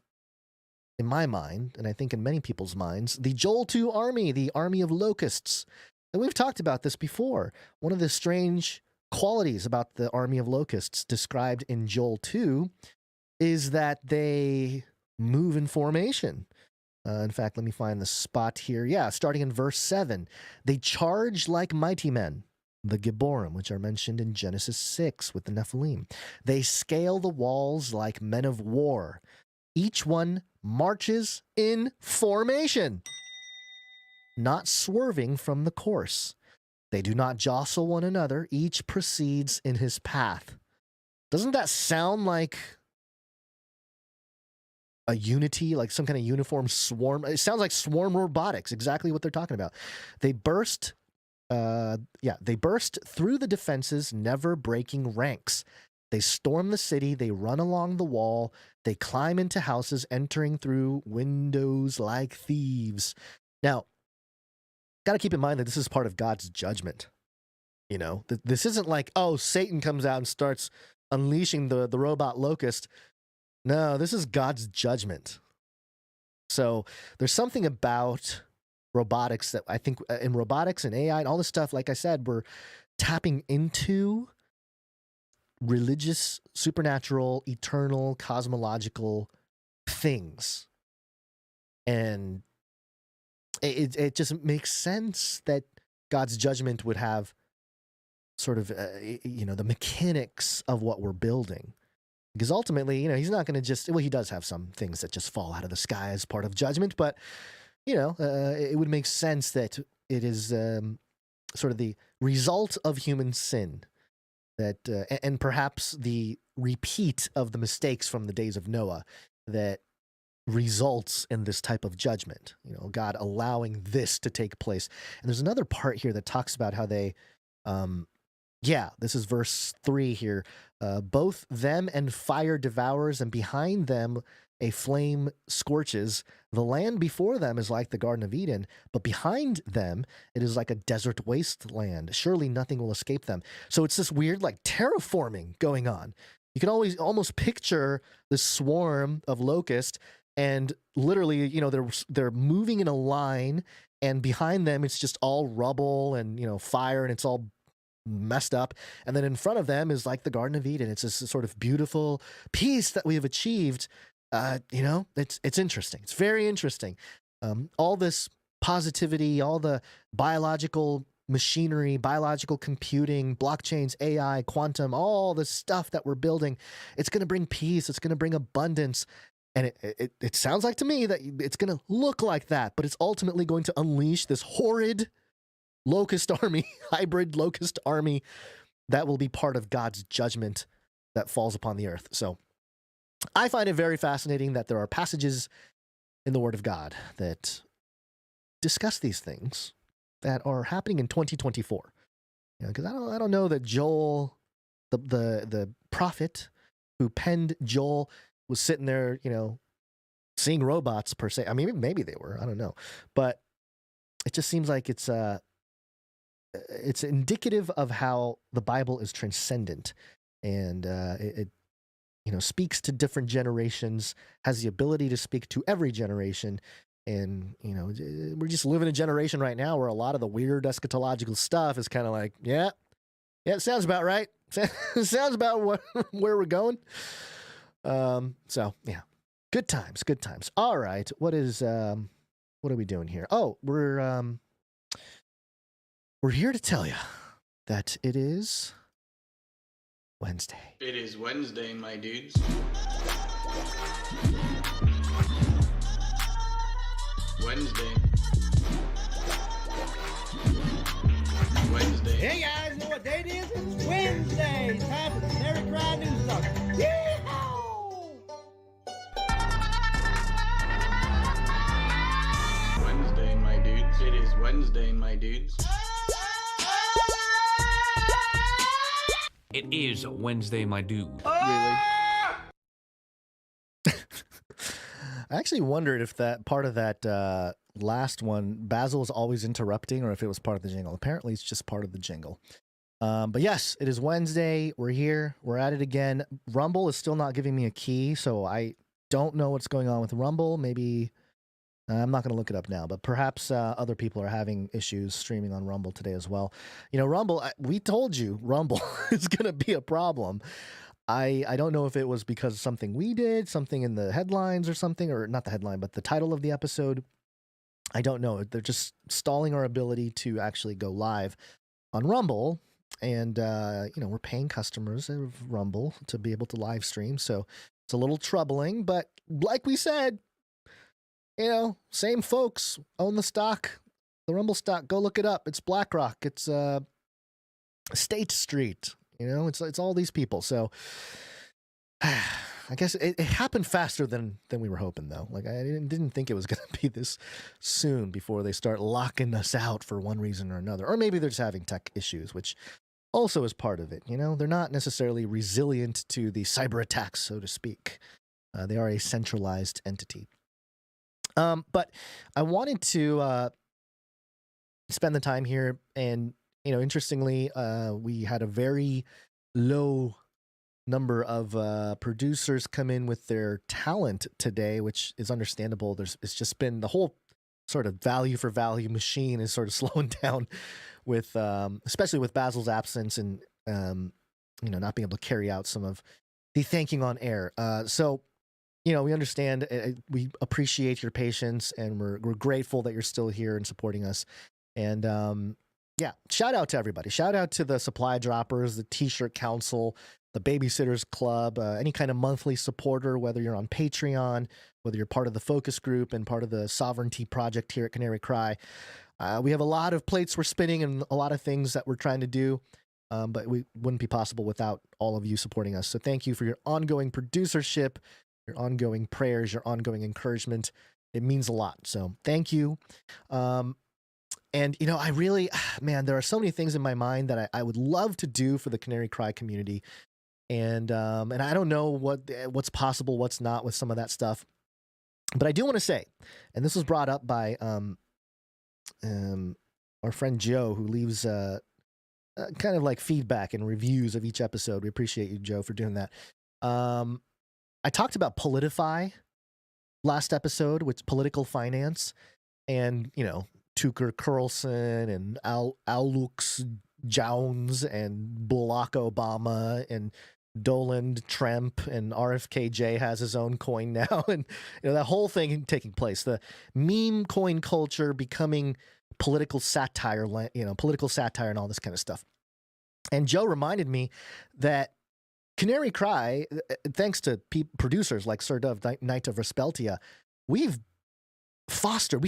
in my mind, and I think in many people's minds, the Joel 2 army, the army of locusts. And we've talked about this before. One of the strange qualities about the army of locusts described in Joel 2 is that they move in formation. In fact, let me find the spot here. Yeah, starting in verse 7. They charge like mighty men, the Gibborim, which are mentioned in Genesis 6 with the Nephilim. They scale the walls like men of war. Each one marches in formation, not swerving from the course. They do not jostle one another. Each proceeds in his path. Doesn't that sound like a unity, like some kind of uniform swarm? It sounds like swarm robotics, exactly what they're talking about. They burst through the defenses, never breaking ranks. They storm the city, they run along the wall, they climb into houses, entering through windows like thieves. Now, got to keep in mind that this is part of God's judgment. This isn't like, Satan comes out and starts unleashing the robot locust. No, this is God's judgment. So there's something about robotics that I think in robotics and AI and all this stuff, like I said, we're tapping into religious, supernatural, eternal, cosmological things. And it just makes sense that God's judgment would have sort of, the mechanics of what we're building. Because ultimately, he's not going to he does have some things that just fall out of the sky as part of judgment, but, it would make sense that it is sort of the result of human sin that, and perhaps the repeat of the mistakes from the days of Noah that results in this type of judgment, God allowing this to take place. And there's another part here that talks about how they, this is verse 3 here. Both them and fire devours, and behind them a flame scorches. The land before them is like the Garden of Eden, but behind them it is like a desert wasteland. Surely nothing will escape them. So it's this weird terraforming going on. You can always almost picture this swarm of locusts, and literally, they're moving in a line, and behind them it's just all rubble and fire, and it's all messed up. And then in front of them is like the Garden of Eden. It's this sort of beautiful peace that we have achieved. It's interesting. It's very interesting. All this positivity, all the biological machinery, biological computing, blockchains, AI, quantum, all the stuff that we're building, it's going to bring peace. It's going to bring abundance. And it sounds like to me that it's going to look like that, but it's ultimately going to unleash this horrid locust army, hybrid locust army that will be part of God's judgment that falls upon the earth. So I find it very fascinating that there are passages in the Word of God that discuss these things that are happening in 2024. Because I don't know that Joel, the prophet who penned Joel, was sitting there, seeing robots per se. I mean, maybe they were. I don't know, but it just seems like it's indicative of how the Bible is transcendent, and it speaks to different generations, has the ability to speak to every generation. And, we're just living in a generation right now where a lot of the weird eschatological stuff is kind of like, yeah, it sounds about right. Sounds about where we're going. So, yeah, good times. All right. What are we doing here? Oh, we're here to tell you that it is Wednesday. It is Wednesday, my dudes. Wednesday. Hey guys, know what date it is? It's Wednesday. Time for the Canary Cry News Talk. Yeehaw! Wednesday, my dudes. It is Wednesday, my dudes. It is Wednesday, my dude. Really? I actually wondered if that part of that last one, Basil was always interrupting, or if it was part of the jingle. Apparently, it's just part of the jingle. But yes, it is Wednesday. We're here. We're at it again. Rumble is still not giving me a key, so I don't know what's going on with Rumble. Maybe I'm not going to look it up now, but perhaps other people are having issues streaming on Rumble today as well. Rumble, we told you Rumble is going to be a problem. I don't know if it was because of something we did, something in the headlines or something, or not the headline, but the title of the episode. I don't know. They're just stalling our ability to actually go live on Rumble. And, we're paying customers of Rumble to be able to live stream. So it's a little troubling. But like we said, same folks own the stock, the Rumble stock. Go look it up. It's BlackRock. It's State Street. It's all these people. So I guess it happened faster than we were hoping, though. Like, I didn't think it was going to be this soon before they start locking us out for one reason or another. Or maybe they're just having tech issues, which also is part of it. They're not necessarily resilient to the cyber attacks, so to speak. They are a centralized entity. But I wanted to spend the time here, and interestingly, we had a very low number of producers come in with their talent today, which is understandable. It's just been the whole sort of value for value machine is sort of slowing down with, especially with Basil's absence and not being able to carry out some of the thanking on air. So we understand. We appreciate your patience, and we're grateful that you're still here and supporting us. And yeah, shout out to everybody. Shout out to the Supply Droppers, the T-Shirt Council, the Babysitters Club, any kind of monthly supporter, whether you're on Patreon, whether you're part of the focus group and part of the Sovereignty Project here at Canary Cry. We have a lot of plates we're spinning and a lot of things that we're trying to do, but we wouldn't be possible without all of you supporting us. So thank you for your ongoing producership, your ongoing prayers, your ongoing encouragement. It means a lot. So thank you. And, I really, man, there are so many things in my mind that I would love to do for the Canary Cry community. And I don't know what's possible, what's not with some of that stuff. But I do want to say, and this was brought up by our friend Joe, who leaves kind of like feedback and reviews of each episode. We appreciate you, Joe, for doing that. I talked about Politify last episode, which political finance, and, Tucker Carlson and Alex Jones and Barack Obama and Donald Trump and RFKJ has his own coin now. And, that whole thing taking place, the meme coin culture becoming political satire, political satire and all this kind of stuff. And Joe reminded me that Canary Cry, thanks to producers like Sir Dove, Knight of Respeltia, we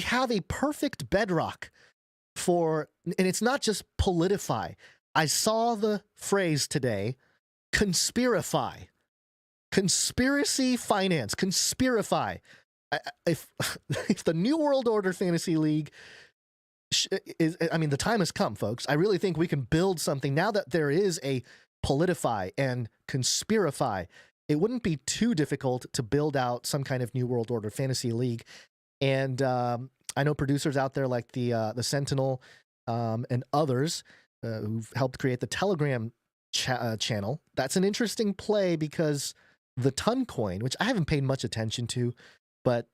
have a perfect bedrock and it's not just politify. I saw the phrase today, conspirify. Conspiracy finance, conspirify. If the New World Order Fantasy League the time has come, folks. I really think we can build something now that there is a politify and conspirify. It wouldn't be too difficult to build out some kind of New World Order Fantasy League. And I know producers out there like the Sentinel and others who've helped create the Telegram channel. That's an interesting play because the Ton coin, which I haven't paid much attention to, but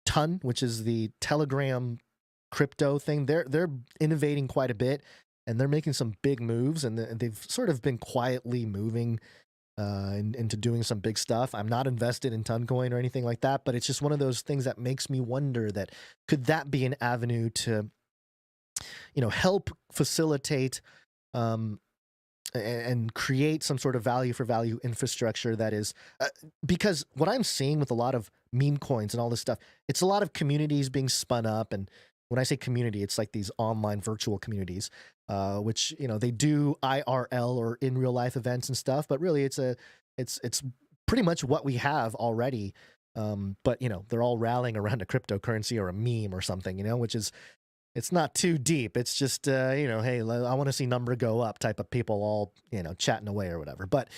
Ton, which is the Telegram crypto thing, they're innovating quite a bit, and they're making some big moves, and they've sort of been quietly moving into doing some big stuff. I'm not invested in Toncoin or anything like that, but it's just one of those things that makes me wonder that could that be an avenue to, help facilitate and create some sort of value for value infrastructure that is, because what I'm seeing with a lot of meme coins and all this stuff, it's a lot of communities being spun up. And when I say community, it's like these online virtual communities, which, they do IRL or in real life events and stuff, but really it's pretty much what we have already. But they're all rallying around a cryptocurrency or a meme or something, which is, it's not too deep. It's just, hey, I want to see number go up type of people all, chatting away or whatever. But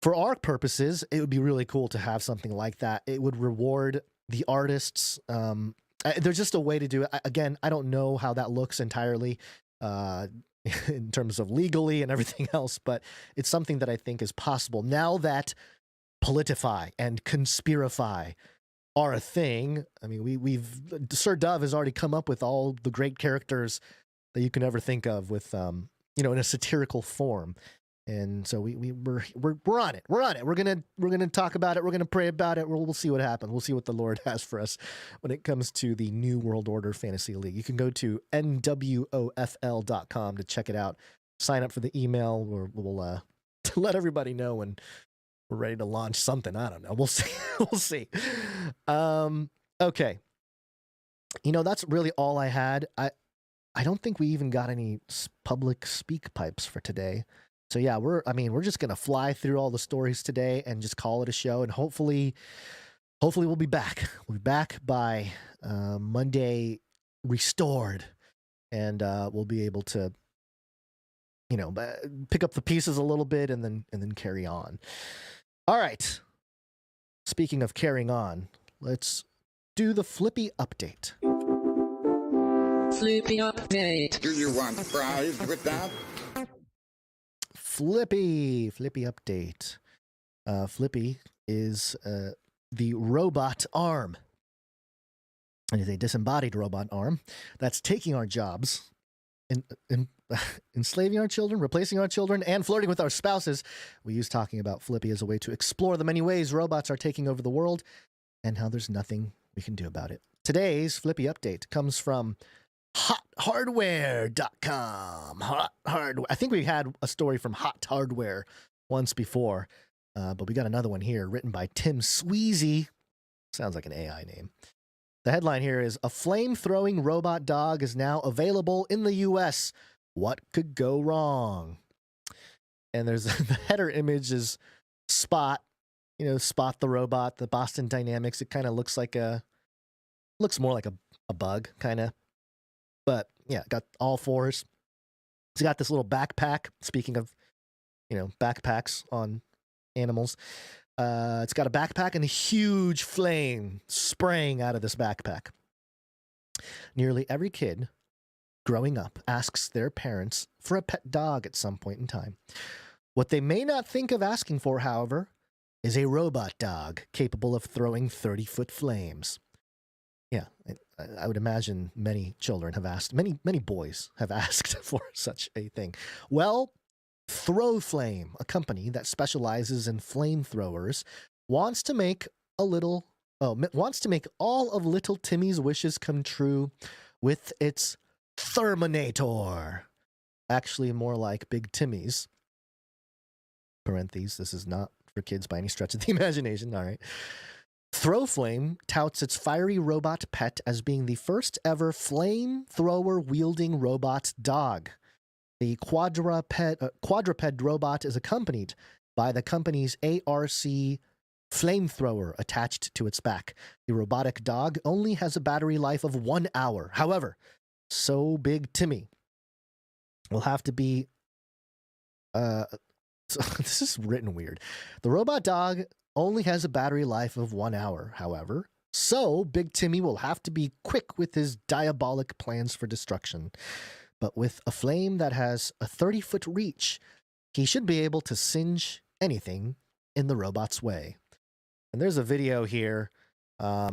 for our purposes, it would be really cool to have something like that. It would reward the artists. There's just a way to do it. Again, I don't know how that looks entirely in terms of legally and everything else, but it's something that I think is possible now that politify and conspirify are a thing. I mean, we've Sir Dove has already come up with all the great characters that you can ever think of with in a satirical form. And so we're on it. We're on it. We're gonna talk about it. We're gonna pray about it. We'll see what happens. We'll see what the Lord has for us when it comes to the New World Order Fantasy League. You can go to nwofl.com to check it out. Sign up for the email. We'll to let everybody know when we're ready to launch something. I don't know. We'll see. We'll see. Okay. That's really all I had. I don't think we even got any public speak pipes for today. So yeah, we're just going to fly through all the stories today and just call it a show. And hopefully we'll be back. We'll be back by Monday restored. And we'll be able to, pick up the pieces a little bit and then carry on. All right. Speaking of carrying on, let's do the Flippy update. Flippy update. Do you want fries with that? Flippy update. Flippy is the robot arm. It is a disembodied robot arm that's taking our jobs, enslaving our children, replacing our children, and flirting with our spouses. We use talking about Flippy as a way to explore the many ways robots are taking over the world and how there's nothing we can do about it. Today's Flippy update comes from hothardware.com. I think we had a story from Hot Hardware once before, but we got another one here written by Tim Sweezy. Sounds like an AI name. The headline here is, a flame-throwing robot dog is now available in the U.S. What could go wrong? And there's the header image is Spot, Spot the robot, the Boston Dynamics. It kind of looks more like a bug, kind of. But yeah, got all fours. It's got this little backpack. Speaking of, backpacks on animals. It's got a backpack and a huge flame spraying out of this backpack. Nearly every kid growing up asks their parents for a pet dog at some point in time. What they may not think of asking for, however, is a robot dog capable of throwing 30-foot flames. Yeah, I would imagine many children have asked, many boys have asked for such a thing. Well, Throw Flame, a company that specializes in flamethrowers, wants to make all of little Timmy's wishes come true with its Therminator. Actually, more like Big Timmy's. Parentheses, this is not for kids by any stretch of the imagination. All right. Throwflame touts its fiery robot pet as being the first ever flamethrower-wielding robot dog. The quadruped robot is accompanied by the company's ARC flamethrower attached to its back. The robotic dog only has a battery life of 1 hour. However, so Big Timmy will have to be... this is written weird. The robot dog only has a battery life of 1 hour, however, so Big Timmy will have to be quick with his diabolic plans for destruction. But with a flame that has a 30-foot reach, he should be able to singe anything in the robot's way. And there's a video here. Yeah,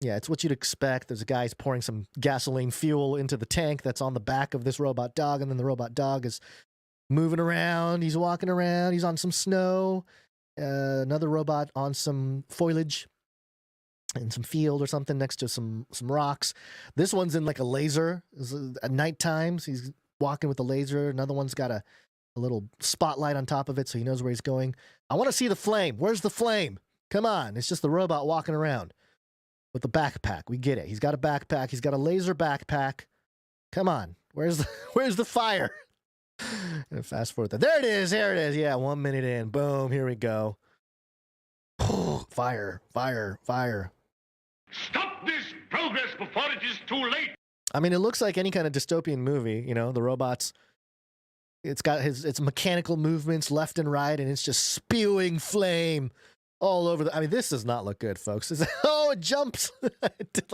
it's what you'd expect. There's a guy pouring some gasoline fuel into the tank that's on the back of this robot dog, and then the robot dog is moving around. He's walking around. He's on some snow. Another robot on some foliage in some field or something next to some rocks. This one's in like a laser. At night times, he's walking with a laser. Another one's got a little spotlight on top of it so he knows where he's going. I want to see the flame. Where's the flame? Come on. It's just the robot walking around with the backpack. We get it. He's got a backpack. He's got a laser backpack. Come on. Where's the fire? And fast forward. There it is. There it is. Yeah, 1 minute in. Boom. Here we go. Fire. Fire. Fire. Stop this progress before it is too late. I mean, it looks like any kind of dystopian movie. You know, the robots. It's got its mechanical movements left and right, and it's just spewing flame all over I mean, this does not look good, folks. It jumps. It did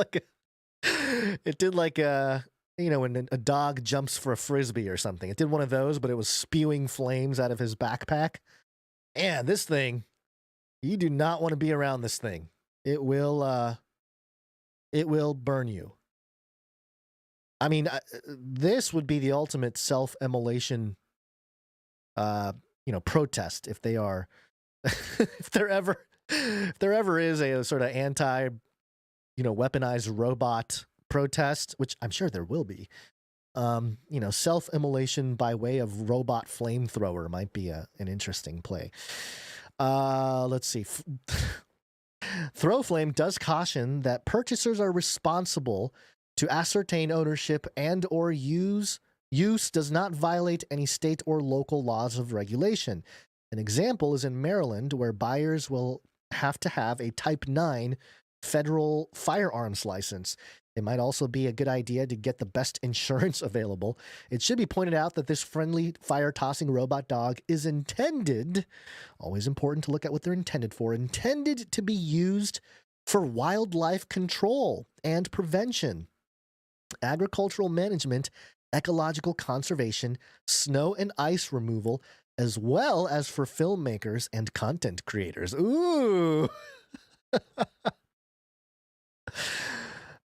like you know, when a dog jumps for a frisbee or something. It did one of those, but it was spewing flames out of his backpack. And this thing, you do not want to be around this thing. It will burn you. I mean, this would be the ultimate self-immolation, protest if they are, if there ever is a sort of anti, weaponized robot protest, which I'm sure there will be. Self-immolation by way of robot flamethrower might be an interesting play. Let's see. Throwflame does caution that purchasers are responsible to ascertain ownership and or use does not violate any state or local laws of regulation. An example is in Maryland, where buyers will have to have a Type 9 federal firearms license. It might also be a good idea to get the best insurance available. It should be pointed out that this friendly fire-tossing robot dog is intended, always important to look at what they're intended for, intended to be used for wildlife control and prevention, agricultural management, ecological conservation, snow and ice removal, as well as for filmmakers and content creators. Ooh!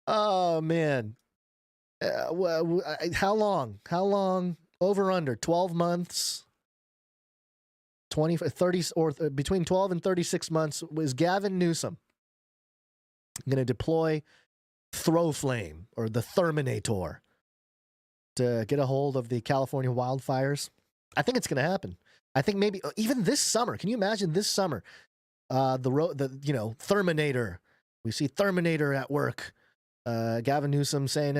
Oh, man. How long? How long? Over, under? 12 months? 20, 30, or between 12 and 36 months was Gavin Newsom going to deploy Throwflame, or the Therminator, to get a hold of the California wildfires? I think it's going to happen. I think maybe even this summer. Can you imagine this summer? Therminator. We see Therminator at work. Gavin Newsom saying,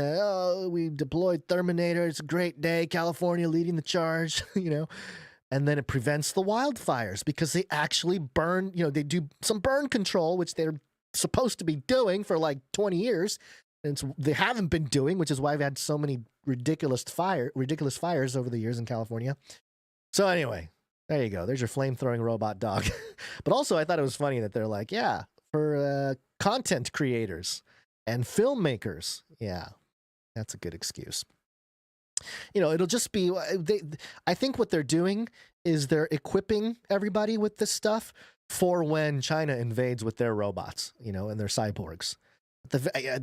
we deployed Therminator. It's a great day. California leading the charge, And then it prevents the wildfires because they actually burn, they do some burn control, which they're supposed to be doing for like 20 years. And they haven't been doing, which is why we've had so many ridiculous fires over the years in California. So anyway, there you go. There's your flame-throwing robot dog. But also, I thought it was funny that they're like, yeah, for content creators and filmmakers. Yeah, that's a good excuse. It'll just be, I think what they're doing is they're equipping everybody with this stuff for when China invades with their robots, and their cyborgs.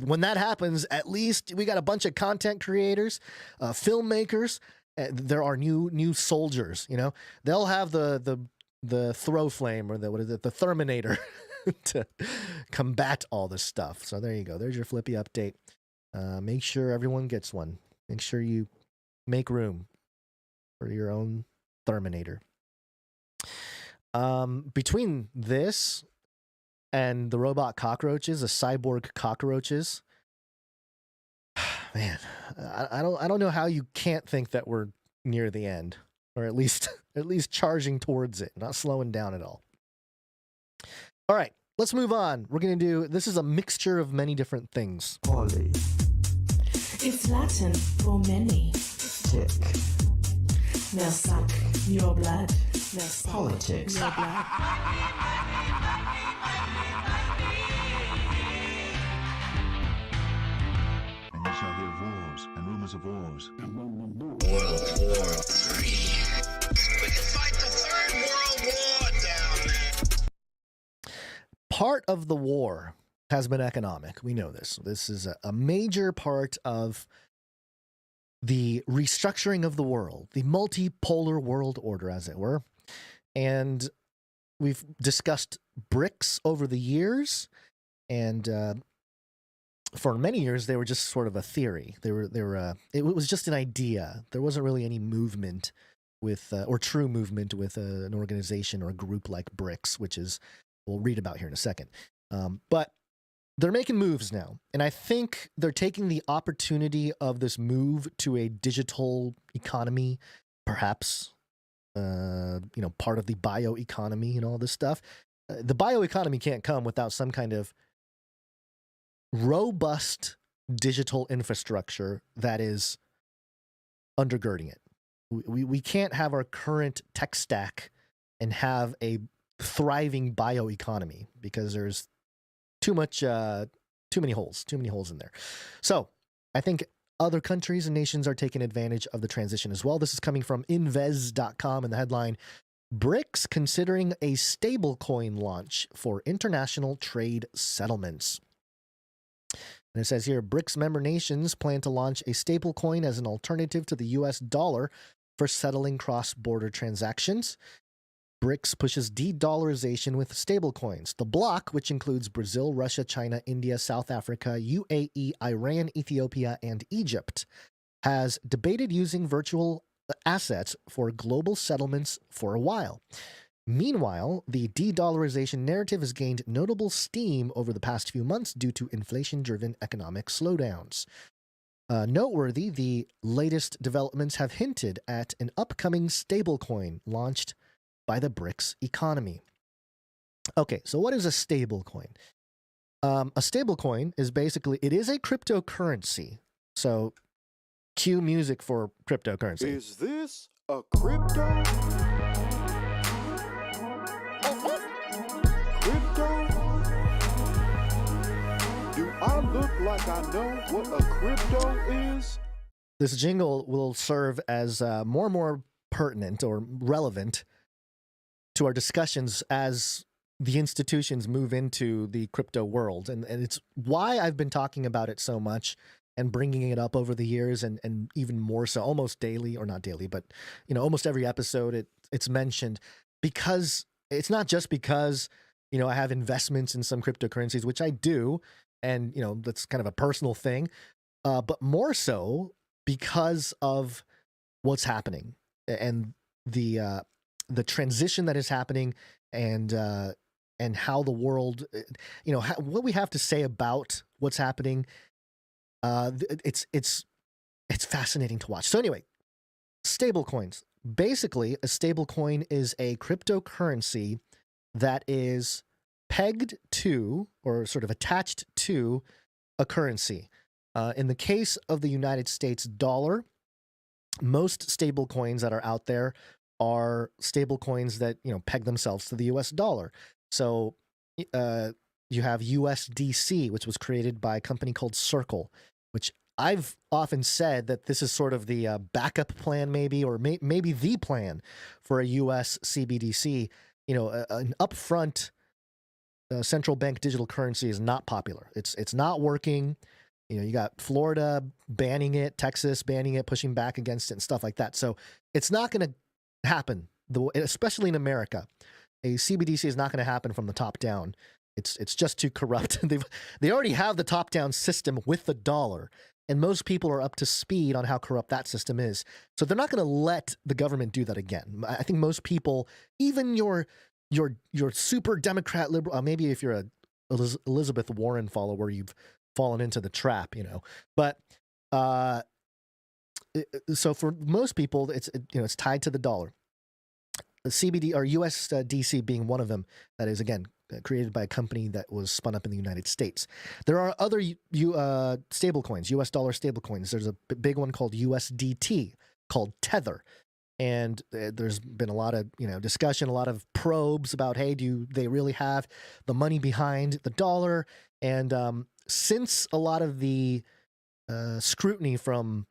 When that happens, at least we got a bunch of content creators, filmmakers. There are new soldiers. They'll have the Throwflame, or the Therminator to combat all this stuff. So there you go. There's your Flippy update. Make sure everyone gets one. Make sure you make room for your own Terminator. Between this and the robot cockroaches, the cyborg cockroaches. Man, I don't know how you can't think that we're near the end, or at least charging towards it, not slowing down at all. All right, let's move on. We're gonna do, this is a mixture of many different things. Poly. It's Latin for many. Tick. They'll suck your blood. They'll suck Politics. your blood. And you shall hear wars and rumors of wars. World War III. We can fight the Third World War down there. Part of the war has been economic. We know this. This is a major part of the restructuring of the world, the multipolar world order, as it were. And we've discussed BRICS over the years, and for many years they were just sort of a theory. It was just an idea. There wasn't really any movement with, or true movement with an organization or a group like BRICS, which is, we'll read about here in a second. But they're making moves now, and I think they're taking the opportunity of this move to a digital economy, perhaps, part of the bioeconomy and all this stuff. The bioeconomy can't come without some kind of robust digital infrastructure that is undergirding it. We can't have our current tech stack and have a thriving bioeconomy because there's too many holes in there. So I think other countries and nations are taking advantage of the transition as well. This is coming from invez.com, and the headline, BRICS considering a stablecoin launch for international trade settlements. And it says here, BRICS member nations plan to launch a stablecoin as an alternative to the US dollar for settling cross-border transactions. BRICS pushes de-dollarization with stablecoins. The bloc, which includes Brazil, Russia, China, India, South Africa, UAE, Iran, Ethiopia, and Egypt, has debated using virtual assets for global settlements for a while. Meanwhile, the de-dollarization narrative has gained notable steam over the past few months due to inflation-driven economic slowdowns. Noteworthy, the latest developments have hinted at an upcoming stablecoin launched by the BRICS economy. Okay, so what is a stablecoin? A stablecoin is basically, it is a cryptocurrency. So cue music for cryptocurrency. Is this a crypto? Crypto? Do I look like I know what a crypto is? This jingle will serve as more and more pertinent or relevant to our discussions as the institutions move into the crypto world. And it's why I've been talking about it so much and bringing it up over the years, and even more so, almost daily, or not daily, but almost every episode it's mentioned, because it's not just because I have investments in some cryptocurrencies, which I do, and that's kind of a personal thing, but more so because of what's happening and the transition that is happening, and how the world, what we have to say about what's happening. It's fascinating to watch. So anyway, stablecoins. Basically, a stablecoin is a cryptocurrency that is pegged to, or sort of attached to, a currency. In the case of the United States dollar, most stablecoins that are out there are stablecoins that peg themselves to the US dollar. So you have USDC, which was created by a company called Circle, which I've often said that this is sort of the backup plan, maybe, or maybe the plan for a US CBDC. An upfront central bank digital currency is not popular. It's not working. You got Florida banning it, Texas banning it, pushing back against it, and stuff like that. So it's not going to happen, especially in America. A CBDC is not going to happen from the top down. It's just too corrupt. They already have the top-down system with the dollar, and most people are up to speed on how corrupt that system is. So they're not going to let the government do that again. I think most people, even your super Democrat liberal, maybe if you're Elizabeth Warren follower, you've fallen into the trap, you know. But so for most people, it's it's tied to the dollar. The CBD or USDC being one of them. That is again created by a company that was spun up in the United States. There are other stable coins, US dollar stable coins. There's a big one called USDT, called Tether. And there's been a lot of discussion, a lot of probes about, hey, do they really have the money behind the dollar? And since a lot of the scrutiny from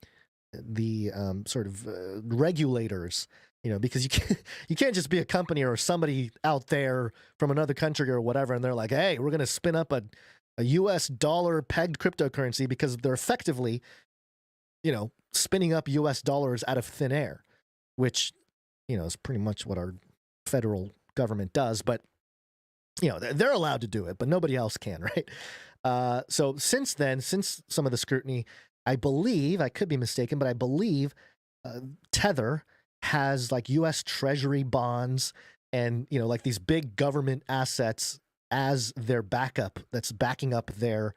the sort of regulators, because you can't just be a company or somebody out there from another country or whatever, and they're like, hey, we're going to spin up a US dollar pegged cryptocurrency, because they're effectively, spinning up US dollars out of thin air, which, is pretty much what our federal government does. But, they're allowed to do it, but nobody else can, right? So since then, since some of the scrutiny, I believe, I could be mistaken, but I believe Tether has like U.S. Treasury bonds and, like these big government assets as their backup that's backing up their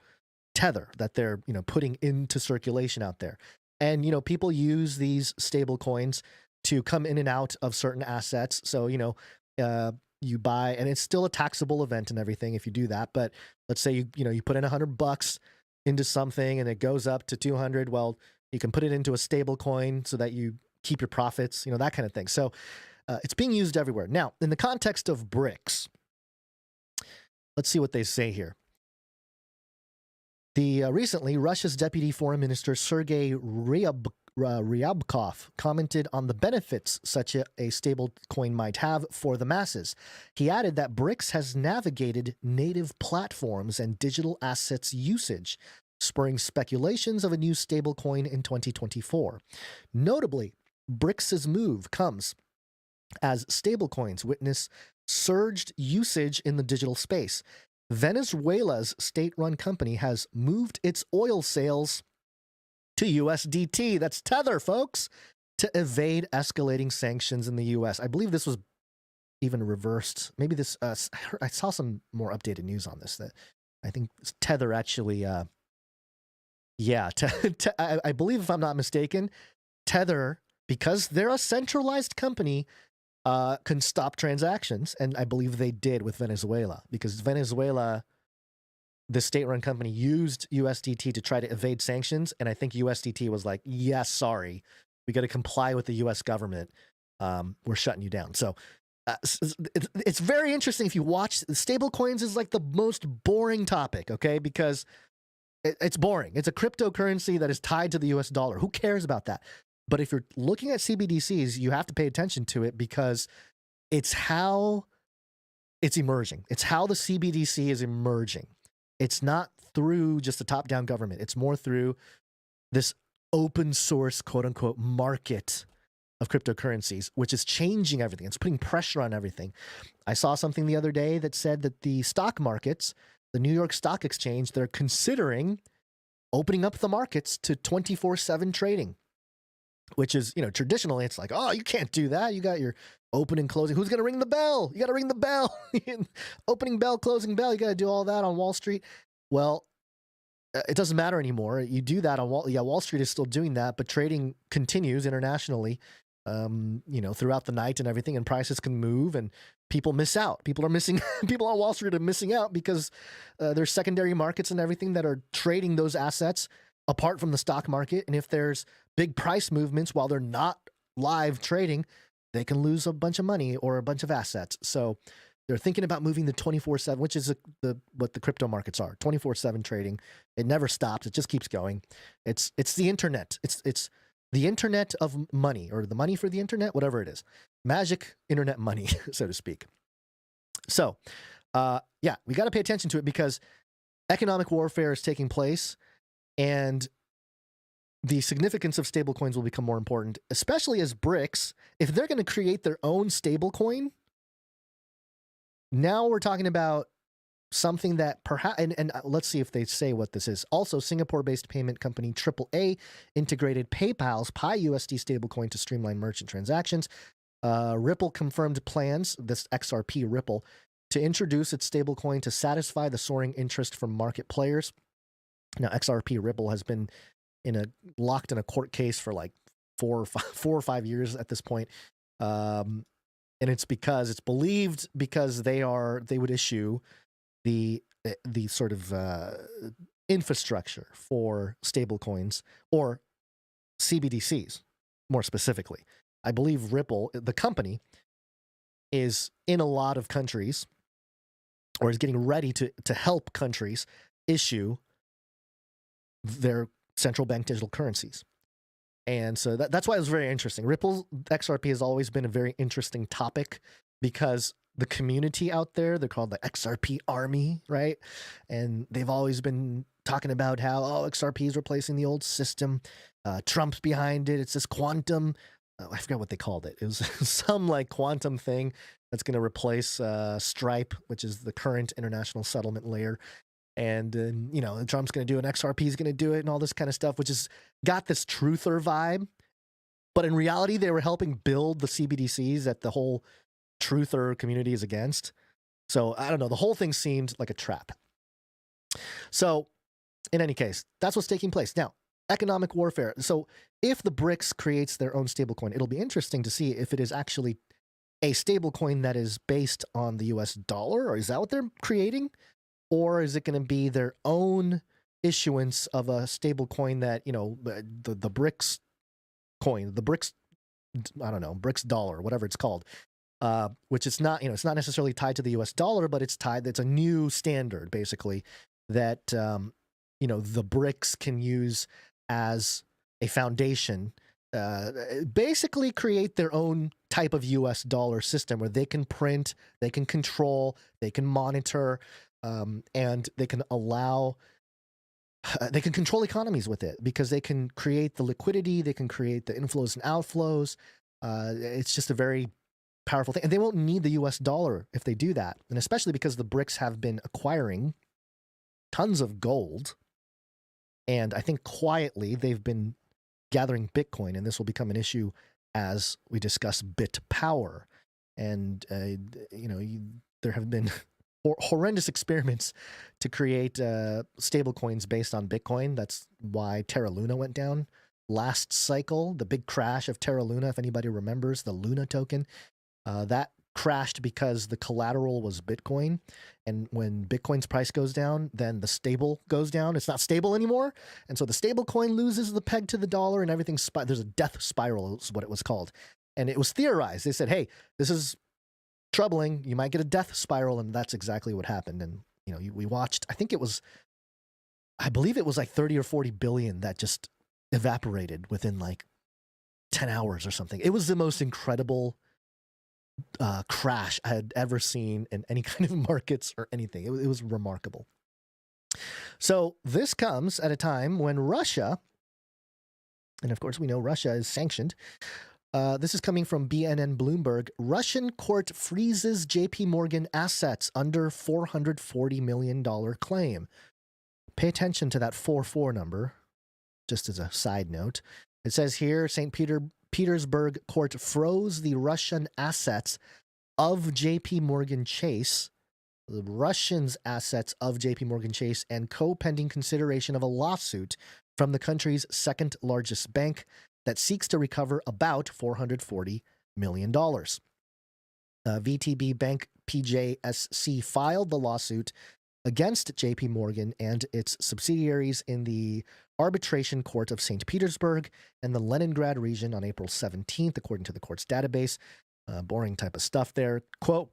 Tether that they're, putting into circulation out there. And, people use these stable coins to come in and out of certain assets. So, you buy, and it's still a taxable event and everything if you do that. But let's say you put in $100 into something and it goes up to 200. Well, you can put it into a stable coin so that you keep your profits, that kind of thing. So it's being used everywhere. Now, in the context of BRICS, let's see what they say here. Recently, Russia's Deputy Foreign Minister Sergei Ryabkov commented on the benefits such a stable coin might have for the masses. He added that BRICS has navigated native platforms and digital assets usage, spurring speculations of a new stablecoin in 2024. Notably, BRICS' move comes as stablecoins witness surged usage in the digital space. Venezuela's state-run company has moved its oil sales to USDT, that's Tether, folks, to evade escalating sanctions in the U.S. I believe this was even reversed. Maybe this, I saw some more updated news on this, that I think Tether actually, I believe, if I'm not mistaken, Tether, because they're a centralized company, can stop transactions. And I believe they did with Venezuela, because Venezuela, the state-run company, used USDT to try to evade sanctions. And I think USDT was like, yes, sorry, we got to comply with the U.S. government. We're shutting you down. So it's very interesting. If you watch, stable coins is like the most boring topic, okay? Because it's boring. It's a cryptocurrency that is tied to the U.S. dollar. Who cares about that? But if you're looking at CBDCs, you have to pay attention to it, because it's how it's emerging. It's how the CBDC is emerging. It's not through just a top-down government. It's more through this open source, quote unquote, market of cryptocurrencies, which is changing everything. It's putting pressure on everything. I saw something the other day that said that the stock markets, the New York Stock Exchange, they're considering opening up the markets to 24/7 trading. Which is, traditionally it's like, oh, you can't do that. You got your open and closing. Who's going to ring the bell? You got to ring the bell. Opening bell, closing bell. You got to do all that on Wall Street. Well, it doesn't matter anymore. You do that on Wall Street is still doing that, but trading continues internationally, throughout the night and everything, and prices can move and people miss out. People are missing, people on Wall Street are missing out because there's secondary markets and everything that are trading those assets apart from the stock market. And if there's big price movements while they're not live trading, they can lose a bunch of money or a bunch of assets. So they're thinking about moving to 24/7, which is what the crypto markets are. 24/7 trading. It never stops. It just keeps going. It's the internet. It's the internet of money, or the money for the internet, whatever it is. Magic internet money, so to speak. So, we got to pay attention to it, because economic warfare is taking place, and the significance of stablecoins will become more important, especially as BRICS, if they're going to create their own stablecoin. Now we're talking about something that perhaps, and let's see if they say what this is. Also, Singapore-based payment company AAA integrated PayPal's PiUSD stablecoin to streamline merchant transactions. Ripple confirmed plans, this XRP Ripple, to introduce its stablecoin to satisfy the soaring interest from market players. Now, XRP Ripple has been locked in a court case for like 4 or 5 years at this point. And it's believed because they would issue the sort of infrastructure for stablecoins, or CBDCs more specifically. I believe Ripple, the company, is in a lot of countries, or is getting ready to help countries issue their central bank digital currencies. And so that's why it was very interesting. Ripple XRP has always been a very interesting topic because the community out there, they're called the XRP army, right? And they've always been talking about how, XRP is replacing the old system. Trump's behind it. It's this quantum. I forgot what they called it. It was some like quantum thing that's going to replace Stripe, which is the current international settlement layer. And, Trump's going to do it, and XRP is going to do it, and all this kind of stuff, which has got this truther vibe. But in reality, they were helping build the CBDCs that the whole truther community is against. So I don't know. The whole thing seemed like a trap. So in any case, that's what's taking place. Now, economic warfare. So if the BRICS creates their own stablecoin, it'll be interesting to see if it is actually a stablecoin that is based on the US dollar, or is that what they're creating? Or is it going to be their own issuance of a stablecoin that, the BRICS coin, the BRICS, I don't know, BRICS dollar, whatever it's called, which is not, it's not necessarily tied to the US dollar, but it's a new standard, basically, that, the BRICS can use as a foundation, basically create their own type of US dollar system where they can print, they can control, they can monitor, and they can they can control economies with it because they can create the liquidity, they can create the inflows and outflows. It's just a very powerful thing. And they won't need the US dollar if they do that. And especially because the BRICS have been acquiring tons of gold. And I think quietly they've been gathering Bitcoin, and this will become an issue as we discuss Bitpower. And, there have been horrendous experiments to create stable coins based on Bitcoin. That's why Terra Luna went down last cycle. The big crash of Terra Luna, if anybody remembers, the Luna token, that crashed because the collateral was Bitcoin. And when Bitcoin's price goes down, then the stable goes down. It's not stable anymore. And so the stable coin loses the peg to the dollar, and everything's there's a death spiral is what it was called. And it was theorized. They said, hey, this is troubling. You might get a death spiral, and that's exactly what happened. And we watched. I believe it was like 30 or 40 billion that just evaporated within like 10 hours or something. It was the most incredible crash I had ever seen in any kind of markets or anything. It was remarkable. So this comes at a time when Russia, and of course we know Russia is sanctioned. This is coming from BNN Bloomberg. Russian court freezes JP Morgan assets under $440 million claim. Pay attention to that 44 number, just as a side note. It says here, St. Petersburg court froze the Russian assets of JP Morgan Chase, the Russians' assets of JP Morgan Chase, and co-pending consideration of a lawsuit from the country's second largest bank that seeks to recover about $440 million. VTB Bank PJSC filed the lawsuit against JP Morgan and its subsidiaries in the Arbitration Court of St. Petersburg and the Leningrad region on April 17th, according to the court's database. Boring type of stuff there. Quote,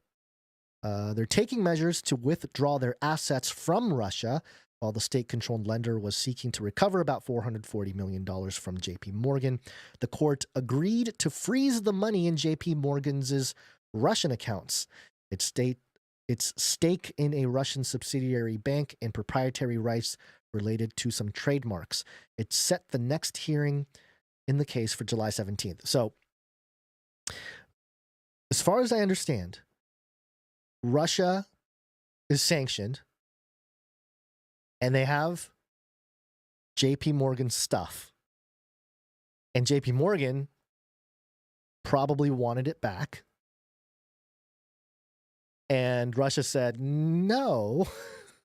they're taking measures to withdraw their assets from Russia while the state-controlled lender was seeking to recover about $440 million from JP Morgan. The court agreed to freeze the money in JP Morgan's Russian accounts. Its stake in a Russian subsidiary bank and proprietary rights related to some trademarks. It set the next hearing in the case for July 17th. So, as far as I understand, Russia is sanctioned, and they have JP Morgan stuff. And JP Morgan probably wanted it back. And Russia said, no,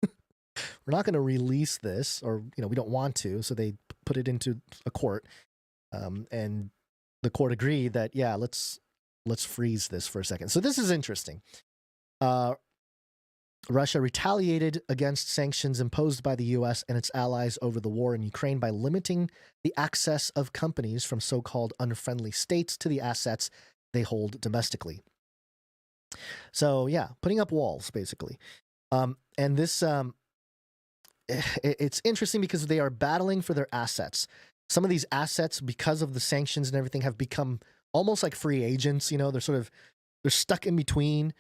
we're not going to release this, or, we don't want to. So they put it into a court. And the court agreed that, yeah, let's freeze this for a second. So this is interesting. Russia retaliated against sanctions imposed by the U.S. and its allies over the war in Ukraine by limiting the access of companies from so-called unfriendly states to the assets they hold domestically. So, yeah, putting up walls, basically. And this, it's interesting because they are battling for their assets. Some of these assets, because of the sanctions and everything, have become almost like free agents. They're stuck in between.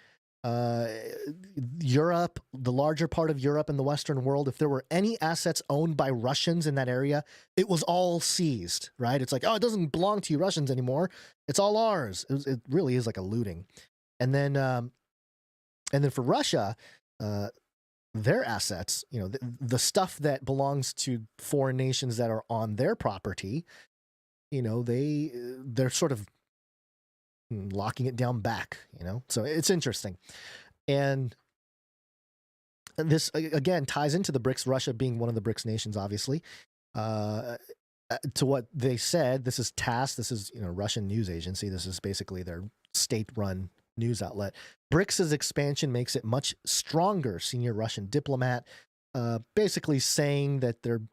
Europe, the larger part of Europe and the Western world, if there were any assets owned by Russians in that area, it was all seized, right? It's like, oh, it doesn't belong to you Russians anymore. It's all ours. It really is like a looting. And then for Russia, their assets, the stuff that belongs to foreign nations that are on their property, they're sort of locking it down back, so it's interesting. And this again ties into the BRICS, Russia being one of the BRICS nations, obviously. To what they said, this is TASS, this is Russian news agency, this is basically their state-run news outlet. BRICS' expansion makes it much stronger, senior Russian diplomat, basically saying that they're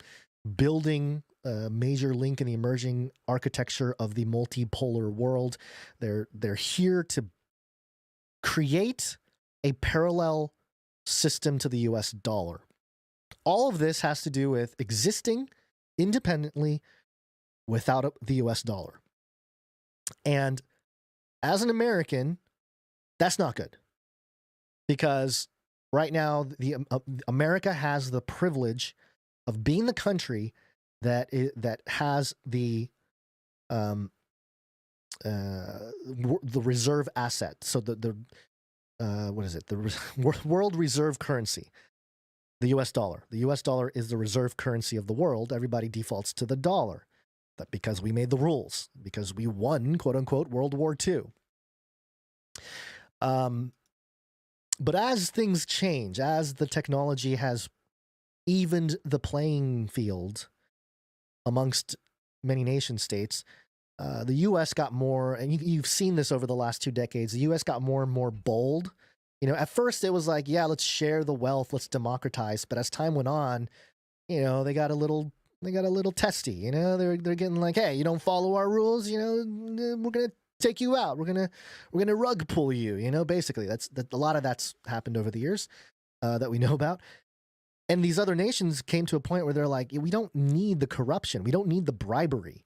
building a major link in the emerging architecture of the multipolar world. They're here to create a parallel system to the US dollar. All of this has to do with existing independently without the US dollar. And as an American, that's not good, because right now America has the privilege of being the country that has the reserve asset. So what is it? The world reserve currency, the US dollar. The US dollar is the reserve currency of the world. Everybody defaults to the dollar, that because we made the rules, because we won, quote unquote, World War II. But as things change, as the technology has evened the playing field amongst many nation states, the U.S. got more, and you've seen this over the last 2 decades, the U.S. got more and more bold. At first it was like, yeah, let's share the wealth, let's democratize. But as time went on, they got a little testy. They're getting like, hey, you don't follow our rules, we're gonna take you out. We're gonna rug pull you. Basically, that's a lot of that's happened over the years that we know about. And these other nations came to a point where they're like, we don't need the corruption. We don't need the bribery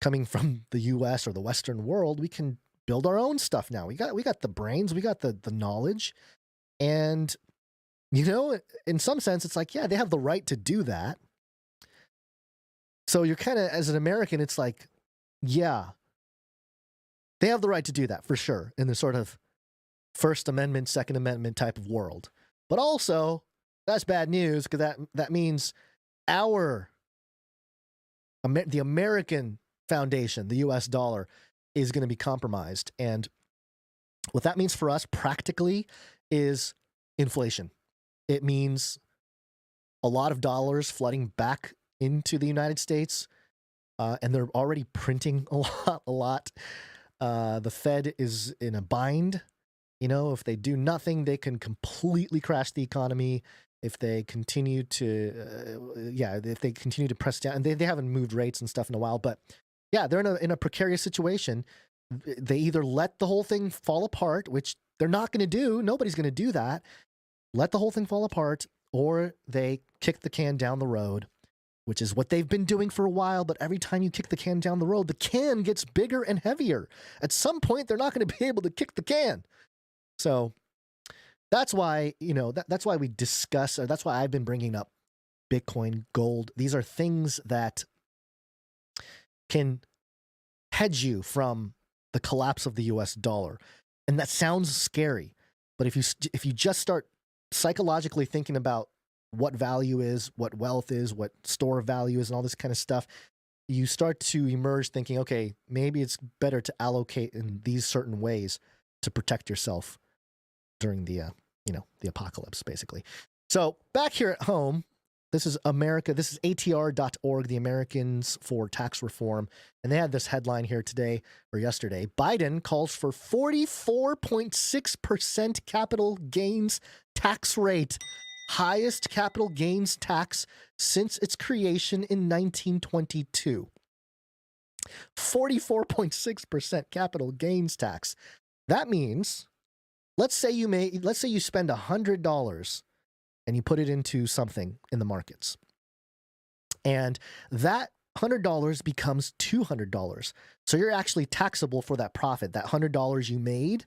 coming from the U.S. or the Western world. We can build our own stuff now. We got the brains. We got the knowledge. And, in some sense, it's like, yeah, they have the right to do that. So you're kind of, as an American, it's like, yeah, they have the right to do that for sure in the sort of First Amendment, Second Amendment type of world. But also, that's bad news, because that means the American foundation, the US dollar, is going to be compromised. And what that means for us practically is inflation. It means a lot of dollars flooding back into the United States, and they're already printing a lot. The Fed is in a bind. If they do nothing, they can completely crash the economy. If they continue to press down, and they haven't moved rates and stuff in a while, but yeah, they're in a precarious situation. They either let the whole thing fall apart, which they're not going to do. Nobody's going to do that. Let the whole thing fall apart, or they kick the can down the road, which is what they've been doing for a while. But every time you kick the can down the road, the can gets bigger and heavier. At some point, they're not going to be able to kick the can. So that's why, that's why we discuss, or that's why I've been bringing up Bitcoin, gold. These are things that can hedge you from the collapse of the US dollar. And that sounds scary, but if you just start psychologically thinking about what value is, what wealth is, what store of value is, and all this kind of stuff, you start to emerge thinking, okay, maybe it's better to allocate in these certain ways to protect yourself during the the apocalypse, basically. So back here at home, this is America. This is ATR.org, the Americans for Tax Reform. And they had this headline here today or yesterday. Biden calls for 44.6% capital gains tax rate. Highest capital gains tax since its creation in 1922. 44.6% capital gains tax. That means, let's say you spend $100 and you put it into something in the markets. And that $100 becomes $200. So you're actually taxable for that profit. That $100 you made,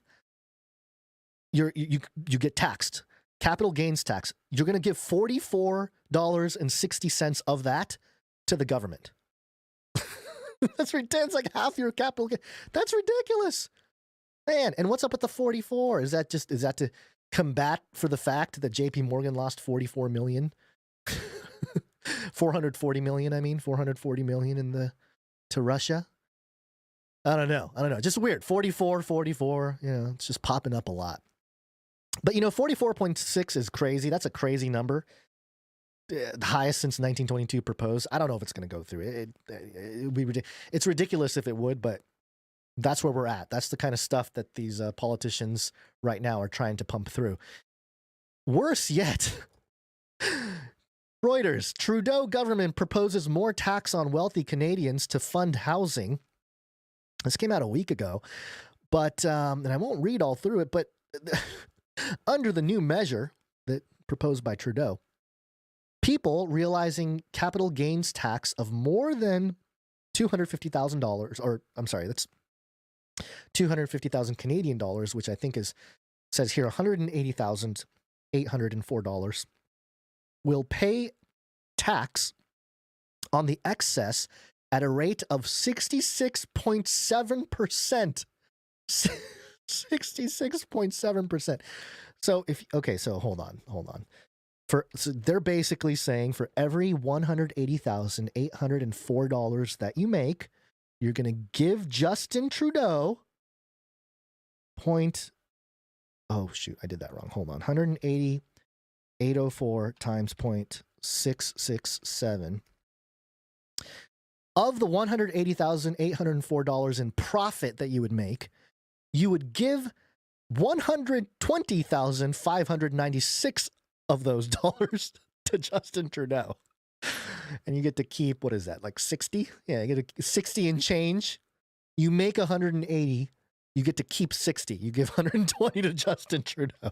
you get taxed. Capital gains tax. You're going to give $44.60 of that to the government. That's ridiculous. Like half your capital. That's ridiculous, man. And what's up with the 44? Is that to combat for the fact that J.P. Morgan lost 44 million, 440 million? 440 million to Russia. I don't know. Just weird. 44. It's just popping up a lot. But 44.6 is crazy. That's a crazy number. The highest since 1922 proposed. I don't know if it's going to go through. It would be ridiculous. It's ridiculous if it would, but that's where we're at. That's the kind of stuff that these politicians right now are trying to pump through. Worse yet, Reuters, Trudeau government proposes more tax on wealthy Canadians to fund housing. This came out a week ago, but and I won't read all through it, but under the new measure that proposed by Trudeau, people realizing capital gains tax of more than $250,000, or I'm sorry, that's 250,000 Canadian dollars, which I think says here $180,804, will pay tax on the excess at a rate of 66.7%. 66.7%. So hold on. So they're basically saying for every $180,804 that you make, you're going to give Justin Trudeau I did that wrong. Hold on. 180,804 times 0.667. Of the $180,804 in profit that you would make, you would give $120,596 of those dollars to Justin Trudeau. And you get to keep, what is that, like 60? Yeah, you get 60 and change. You make 180, you get to keep 60. You give 120 to Justin Trudeau.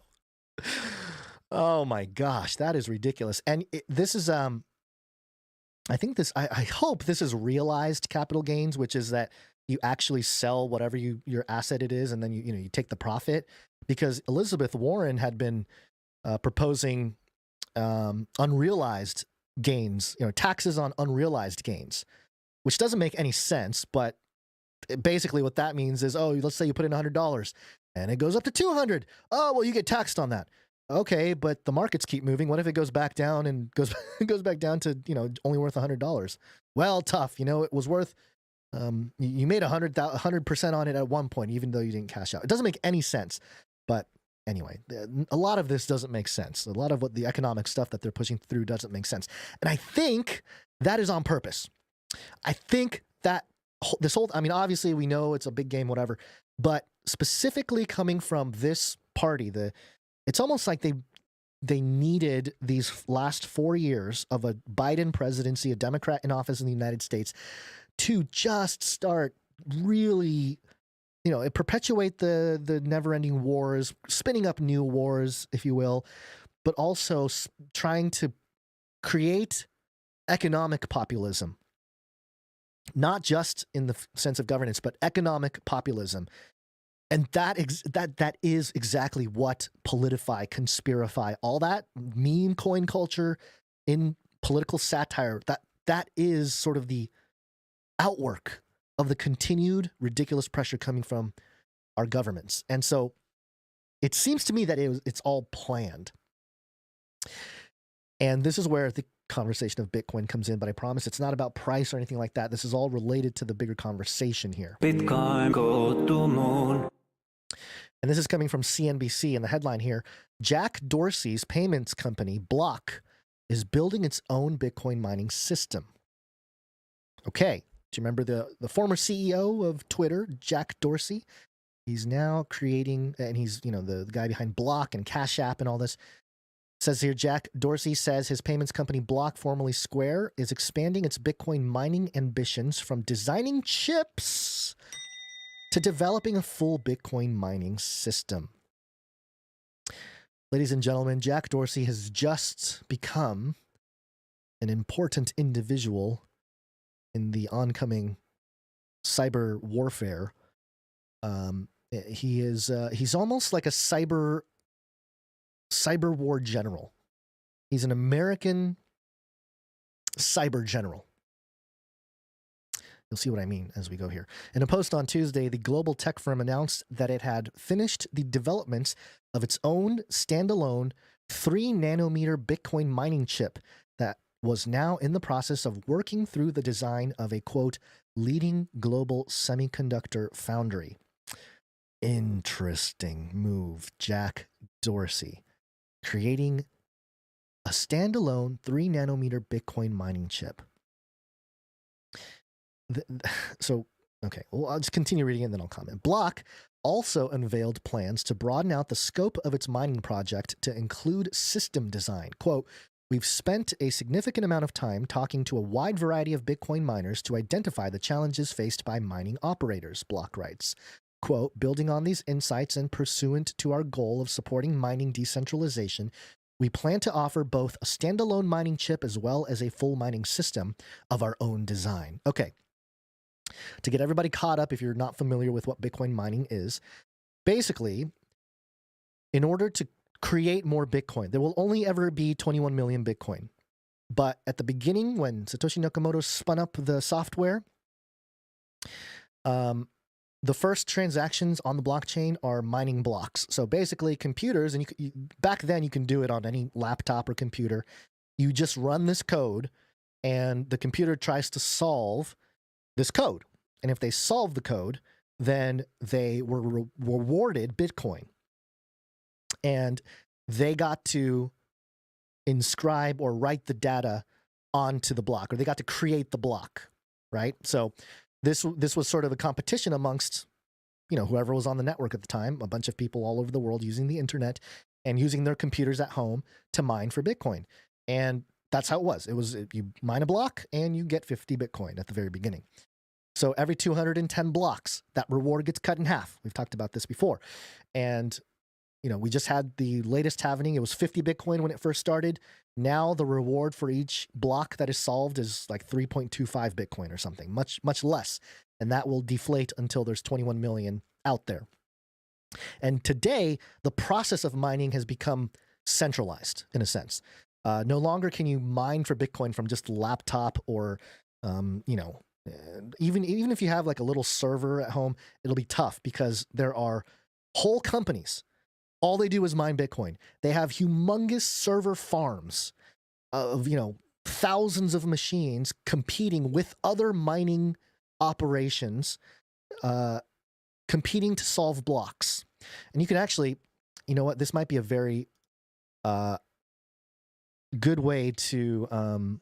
Oh my gosh, that is ridiculous. And this is, I hope this is realized capital gains, which is that you actually sell whatever your asset it is, and then you take the profit. Because Elizabeth Warren had been proposing unrealized gains, taxes on unrealized gains, which doesn't make any sense. But basically what that means is, let's say you put in $100 and it goes up to 200. Oh, well, you get taxed on that. Okay, but the markets keep moving. What if it goes back down and goes back down to, only worth $100? Well, tough. It was worth, you made 100% on it at one point, even though you didn't cash out. It doesn't make any sense. But anyway, a lot of this doesn't make sense. A lot of what the economic stuff that they're pushing through doesn't make sense. And I think that is on purpose. I think that this whole, obviously we know it's a big game, whatever, but specifically coming from this party, it's almost like they needed these last 4 years of a Biden presidency, a Democrat in office in the United States, to just start really, perpetuate the never-ending wars, spinning up new wars, if you will, but also trying to create economic populism, not just in the sense of governance, but economic populism. And that is exactly what politify, conspirify, all that meme coin culture in political satire, that is sort of the outwork of the continued ridiculous pressure coming from our governments. And so it seems to me that it's all planned. And this is where the conversation of Bitcoin comes in, but I promise it's not about price or anything like that. This is all related to the bigger conversation here. Bitcoin go to moon. And this is coming from CNBC, and the headline here, Jack Dorsey's payments company, Block, is building its own Bitcoin mining system. Okay, do you remember the former CEO of Twitter, Jack Dorsey? He's now creating, and he's, the guy behind Block and Cash App and all this. It says here, Jack Dorsey says his payments company, Block, formerly Square, is expanding its Bitcoin mining ambitions from designing chips to developing a full Bitcoin mining system. Ladies and gentlemen, Jack Dorsey has just become an important individual in the oncoming cyber warfare. He's almost like a cyber war general. He's an American cyber general. You'll see what I mean as we go here. In a post on Tuesday, the global tech firm announced that it had finished the development of its own standalone 3-nanometer Bitcoin mining chip that was now in the process of working through the design of a, quote, leading global semiconductor foundry. Interesting move, Jack Dorsey, creating a standalone 3-nanometer Bitcoin mining chip. Okay, well, I'll just continue reading it and then I'll comment. Block also unveiled plans to broaden out the scope of its mining project to include system design. Quote, we've spent a significant amount of time talking to a wide variety of Bitcoin miners to identify the challenges faced by mining operators, Block writes. Quote, building on these insights and pursuant to our goal of supporting mining decentralization, we plan to offer both a standalone mining chip as well as a full mining system of our own design. Okay. To get everybody caught up, if you're not familiar with what Bitcoin mining is, basically, in order to create more Bitcoin, there will only ever be 21 million Bitcoin. But at the beginning, when Satoshi Nakamoto spun up the software, the first transactions on the blockchain are mining blocks. So basically, computers, and back then you can do it on any laptop or computer. You just run this code, and the computer tries to solve this code. And if they solve the code, then they were rewarded Bitcoin. And they got to inscribe or write the data onto the block, or they got to create the block, right? So this was sort of a competition amongst, whoever was on the network at the time, a bunch of people all over the world using the internet and using their computers at home to mine for Bitcoin. And that's how it was. You mine a block and you get 50 Bitcoin at the very beginning. So every 210 blocks, that reward gets cut in half. We've talked about this before. And, we just had the latest halving. It was 50 Bitcoin when it first started. Now the reward for each block that is solved is like 3.25 Bitcoin or something, much, much less. And that will deflate until there's 21 million out there. And today, the process of mining has become centralized in a sense. No longer can you mine for Bitcoin from just a laptop or, even if you have like a little server at home, it'll be tough because there are whole companies. All they do is mine Bitcoin. They have humongous server farms of, thousands of machines competing with other mining operations, competing to solve blocks. And you can actually, this might be a very good way to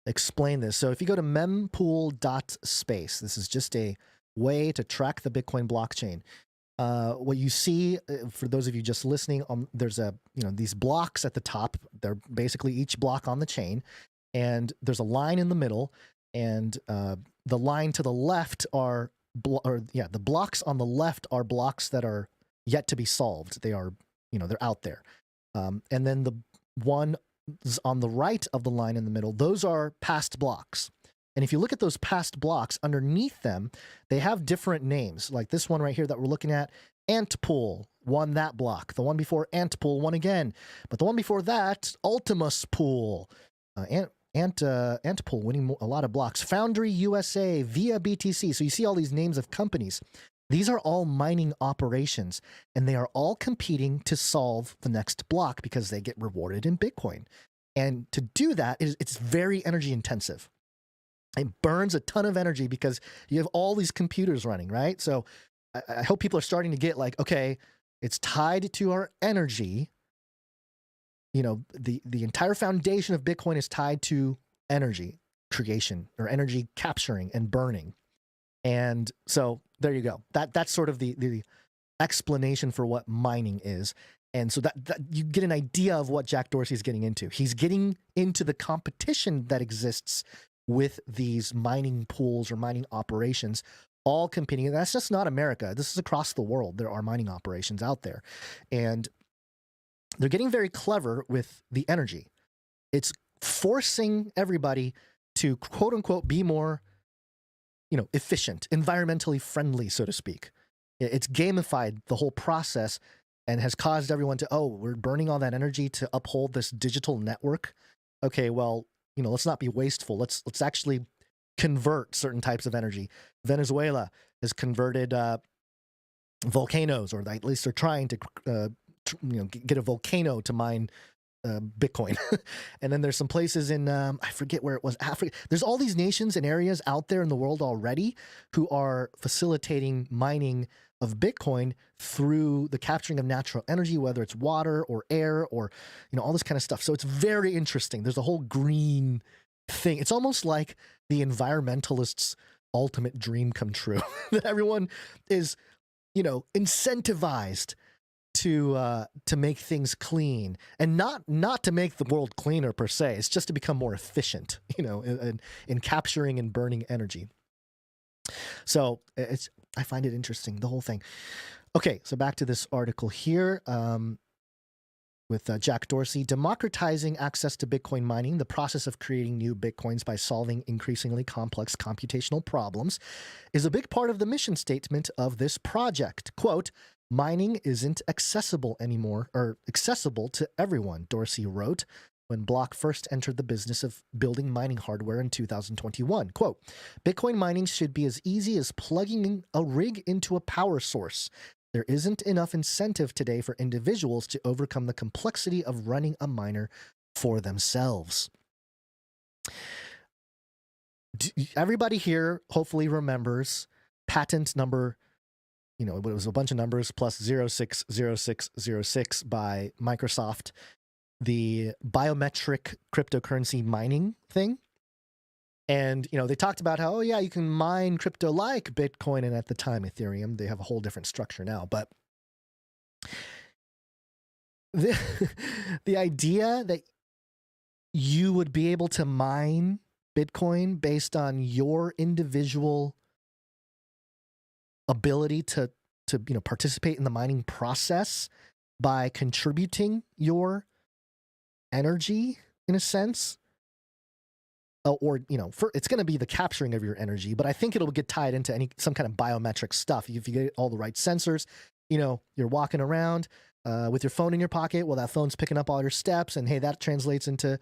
explain this. So if you go to mempool.space, this is just a way to track the Bitcoin blockchain. What you see, for those of you just listening, there's these blocks at the top. They're basically each block on the chain, and there's a line in the middle, and the line to the left the blocks on the left are blocks that are yet to be solved. They are, they're out there. And then the one on the right of the line in the middle, those are past blocks. And if you look at those past blocks, underneath them, they have different names. Like this one right here that we're looking at, Antpool won that block. The one before Antpool won again. But the one before that, Ultimus Pool. Antpool winning a lot of blocks. Foundry USA, Via BTC. So you see all these names of companies. These are all mining operations, and they are all competing to solve the next block because they get rewarded in Bitcoin. And to do that, it's very energy intensive. It burns a ton of energy because you have all these computers running, right? So I hope people are starting to get like, okay, it's tied to our energy. You know, the entire foundation of Bitcoin is tied to energy creation or energy capturing and burning. And so there you go. That's sort of the explanation for what mining is. And so that you get an idea of what Jack Dorsey's getting into. He's getting into the competition that exists with these mining pools or mining operations, all competing. And that's just not America. This is across the world. There are mining operations out there. And they're getting very clever with the energy. It's forcing everybody to, quote unquote, be more, efficient, environmentally friendly, so to speak. It's gamified the whole process and has caused everyone to, we're burning all that energy to uphold this digital network. Okay, well, let's not be wasteful. Let's actually convert certain types of energy. Venezuela has converted volcanoes, or at least they're trying to, get a volcano to mine Bitcoin. And then there's some places in, I forget where it was, Africa. There's all these nations and areas out there in the world already who are facilitating mining of Bitcoin through the capturing of natural energy, whether it's water or air or, all this kind of stuff. So it's very interesting. There's a whole green thing. It's almost like the environmentalists' ultimate dream come true. That everyone is, incentivized to make things clean, and not to make the world cleaner per se. It's just to become more efficient, in capturing and burning energy. So I find it interesting, the whole thing. Okay, so back to this article here with Jack Dorsey. Democratizing access to Bitcoin mining, the process of creating new Bitcoins by solving increasingly complex computational problems, is a big part of the mission statement of this project. Quote, "Mining isn't accessible anymore, or accessible to everyone," Dorsey wrote when Block first entered the business of building mining hardware in 2021. Quote, "Bitcoin mining should be as easy as plugging a rig into a power source. There isn't enough incentive today for individuals to overcome the complexity of running a miner for themselves." Everybody here hopefully remembers patent number, it was a bunch of numbers plus 060606 by Microsoft, the biometric cryptocurrency mining thing. And, they talked about how, you can mine crypto like Bitcoin, and at the time Ethereum. They have a whole different structure now. But the idea that you would be able to mine Bitcoin based on your individual ability to participate in the mining process by contributing your energy, in a sense, it's going to be the capturing of your energy, but I think it'll get tied into some kind of biometric stuff. If you get all the right sensors, you're walking around with your phone in your pocket. Well, that phone's picking up all your steps, and hey, that translates into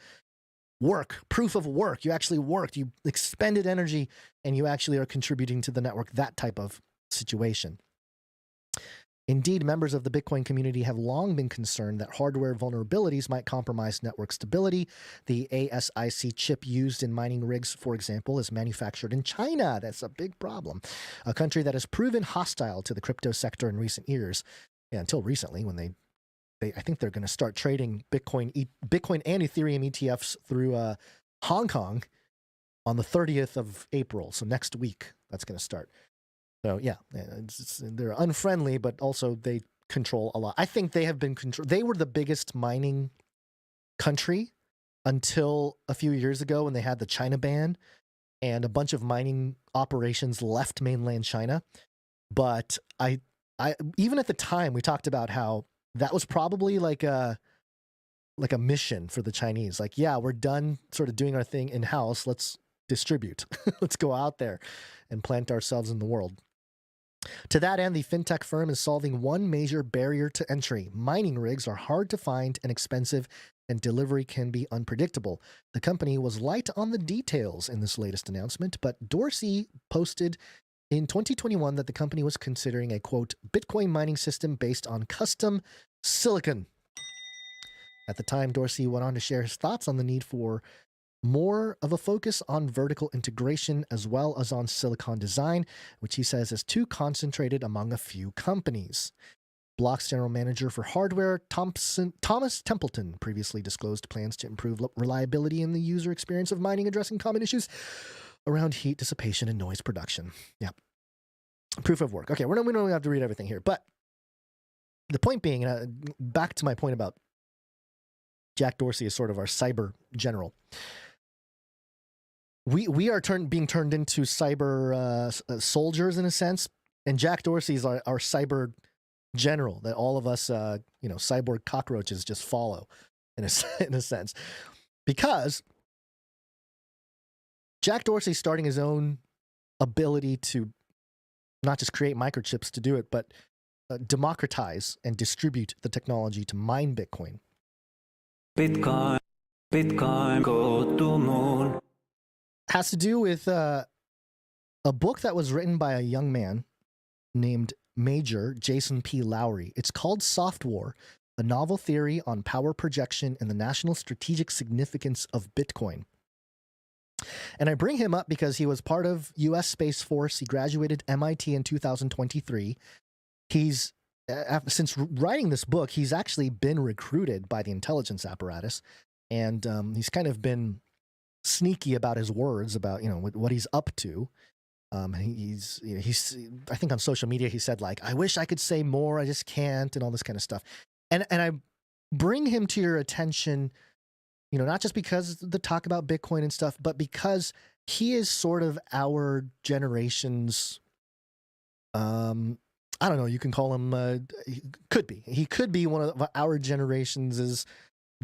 work, proof of work. You actually worked, you expended energy, and you actually are contributing to the network, that type of situation. Indeed, members of the Bitcoin community have long been concerned that hardware vulnerabilities might compromise network stability. The ASIC chip used in mining rigs, for example, is manufactured in China. That's a big problem. A country that has proven hostile to the crypto sector in recent years. Yeah, until recently, when I think they're going to start trading Bitcoin and Ethereum ETFs through Hong Kong on the 30th of April. So next week, that's going to start. So yeah, they're unfriendly, but also they control a lot. I think they have been they were the biggest mining country until a few years ago when they had the China ban, and a bunch of mining operations left mainland China. But I even at the time we talked about how that was probably like a mission for the Chinese. Like, yeah, we're done sort of doing our thing in-house. Let's distribute. Let's go out there and plant ourselves in the world. To that end, the fintech firm is solving one major barrier to entry. Mining rigs are hard to find and expensive, and delivery can be unpredictable. The company was light on the details in this latest announcement, but Dorsey posted in 2021 that the company was considering a, quote, Bitcoin mining system based on custom silicon. At the time, Dorsey went on to share his thoughts on the need for more of a focus on vertical integration as well as on silicon design, which he says is too concentrated among a few companies. Block's general manager for hardware, Thomas Templeton, previously disclosed plans to improve reliability in the user experience of mining, addressing common issues around heat dissipation and noise production. Yeah. Proof of work. Okay, we don't have to read everything here, but the point being, back to my point about Jack Dorsey is sort of our cyber general. We are being turned into cyber soldiers in a sense, and Jack Dorsey is our cyber general that all of us, cyborg cockroaches just follow in a sense, because Jack Dorsey starting his own ability to not just create microchips to do it, but democratize and distribute the technology to mine Bitcoin. Bitcoin, go to moon. Has to do with a book that was written by a young man named Major Jason P. Lowry. It's called Soft War, a novel theory on power projection and the national strategic significance of Bitcoin. And I bring him up because he was part of U.S. Space Force. He graduated MIT in 2023. He's, since writing this book, he's actually been recruited by the intelligence apparatus. And he's kind of been sneaky about his words about, what he's up to. He's I think on social media, he said like, I wish I could say more. I just can't, and all this kind of stuff. And I bring him to your attention, not just because the talk about Bitcoin and stuff, but because he is sort of our generation's, I don't know, you can call him, he could be one of our generation's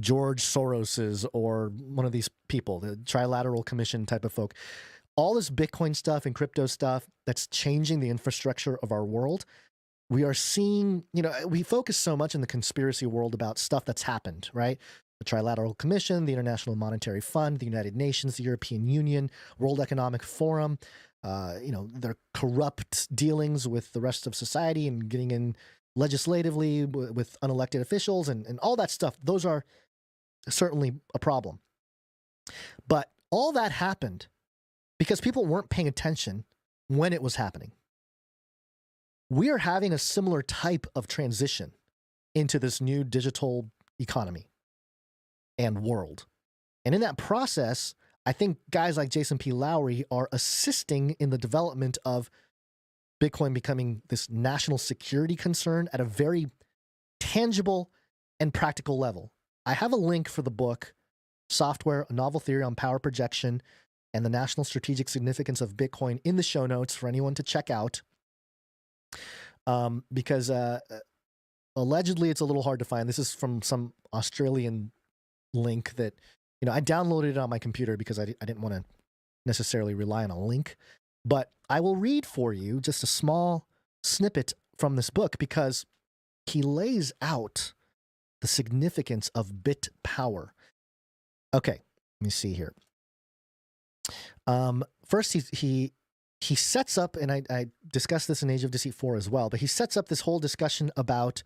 George Soros's, or one of these people, the Trilateral Commission type of folk. All this Bitcoin stuff and crypto stuff that's changing the infrastructure of our world. We are seeing, we focus so much in the conspiracy world about stuff that's happened, right? The Trilateral Commission, the International Monetary Fund, the United Nations, the European Union, World Economic Forum, their corrupt dealings with the rest of society and getting in legislatively with unelected officials and all that stuff. Those are certainly a problem. But all that happened because people weren't paying attention when it was happening. We are having a similar type of transition into this new digital economy and world. And in that process, I think guys like Jason P. Lowry are assisting in the development of Bitcoin becoming this national security concern at a very tangible and practical level. I have a link for the book, Software, a Novel Theory on Power Projection and the National Strategic Significance of Bitcoin, in the show notes for anyone to check out. Because allegedly it's a little hard to find. This is from some Australian link that, I downloaded it on my computer because I didn't want to necessarily rely on a link. But I will read for you just a small snippet from this book because he lays out the significance of Bitpower. Okay, let me see here. First, he sets up, and I discussed this in Age of Deceit 4 as well, but he sets up this whole discussion about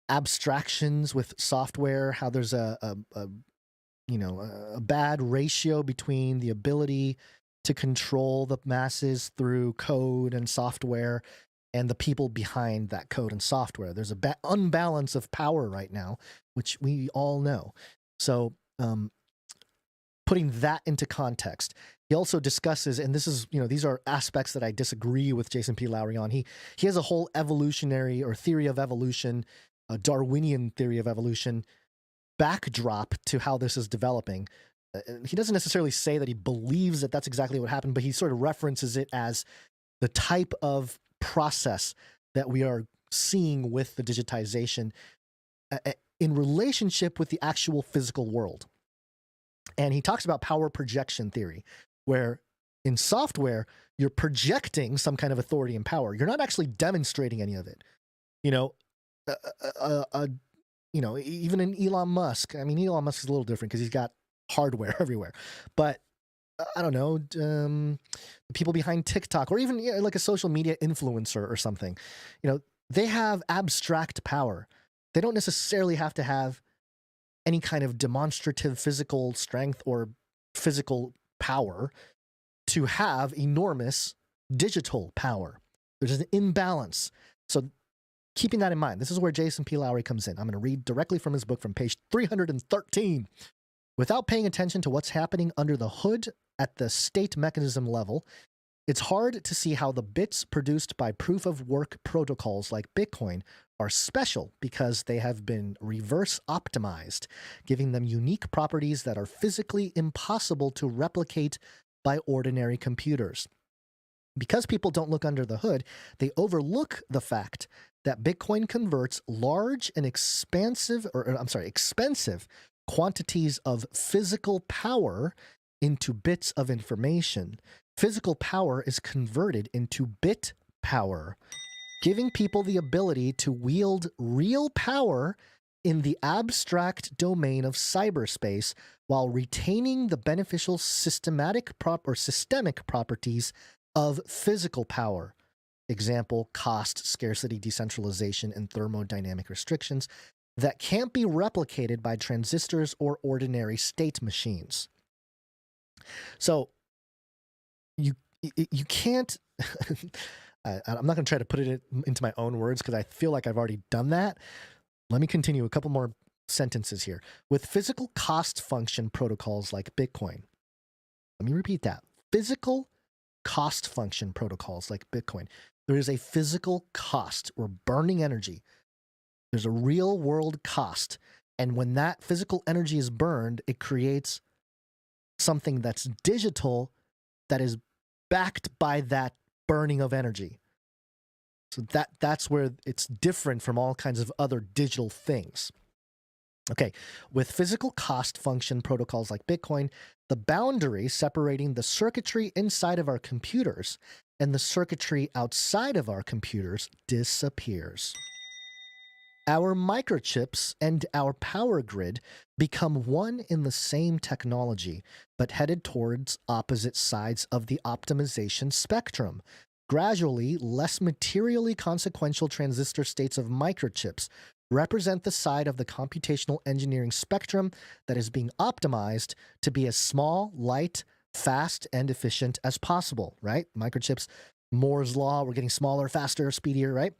abstractions with software, how there's a bad ratio between the ability to control the masses through code and software and the people behind that code and software. There's a unbalance of power right now, which we all know. So putting that into context, he also discusses, and this is, these are aspects that I disagree with Jason P. Lowry on. He has a whole evolutionary or theory of evolution, a Darwinian theory of evolution backdrop to how this is developing. He doesn't necessarily say that he believes that that's exactly what happened, but he sort of references it as the type of process that we are seeing with the digitization in relationship with the actual physical world. And he talks about power projection theory, where in software, you're projecting some kind of authority and power. You're not actually demonstrating any of it. Even in Elon Musk, I mean, Elon Musk is a little different because he's got hardware everywhere. But I don't know, the people behind TikTok, or even like a social media influencer or something, they have abstract power. They don't necessarily have to have any kind of demonstrative physical strength or physical power to have enormous digital power. There's an imbalance. So keeping that in mind, this is where Jason P. Lowry comes in. I'm going to read directly from his book from page 313. Without paying attention to what's happening under the hood at the state mechanism level, it's hard to see how the bits produced by proof-of-work protocols like Bitcoin are special because they have been reverse optimized, giving them unique properties that are physically impossible to replicate by ordinary computers. Because people don't look under the hood, they overlook the fact that Bitcoin converts large and expensive quantities of physical power into bits of information. Physical power is converted into bit power, giving people the ability to wield real power in the abstract domain of cyberspace while retaining the beneficial systemic properties of physical power. Example, cost, scarcity, decentralization, and thermodynamic restrictions that can't be replicated by transistors or ordinary state machines. So you can't I'm not going to try to put it into my own words because I feel like I've already done that. Let me continue a couple more sentences here. With physical cost function protocols like Bitcoin. Let me repeat that. Physical cost function protocols like Bitcoin. There is a physical cost. We're burning energy. There's a real world cost. And when that physical energy is burned, it creates something that's digital that is backed by that burning of energy. So that's where it's different from all kinds of other digital things. Okay, with physical cost function protocols like Bitcoin, the boundary separating the circuitry inside of our computers and the circuitry outside of our computers disappears. Our microchips and our power grid become one in the same technology, but headed towards opposite sides of the optimization spectrum. Gradually, less materially consequential transistor states of microchips represent the side of the computational engineering spectrum that is being optimized to be as small, light, fast, and efficient as possible, right? Microchips, Moore's law, we're getting smaller, faster, speedier, right?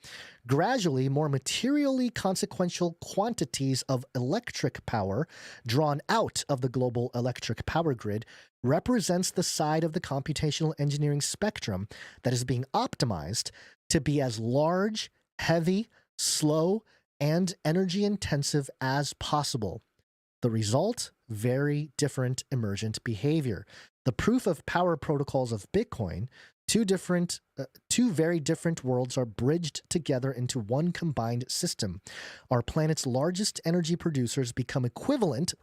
Gradually, more materially consequential quantities of electric power drawn out of the global electric power grid represents the side of the computational engineering spectrum that is being optimized to be as large, heavy, slow, and energy intensive as possible. The result, very different emergent behavior. The proof of power protocols of Bitcoin, two very different worlds are bridged together into one combined system. Our planet's largest energy producers become equivalent.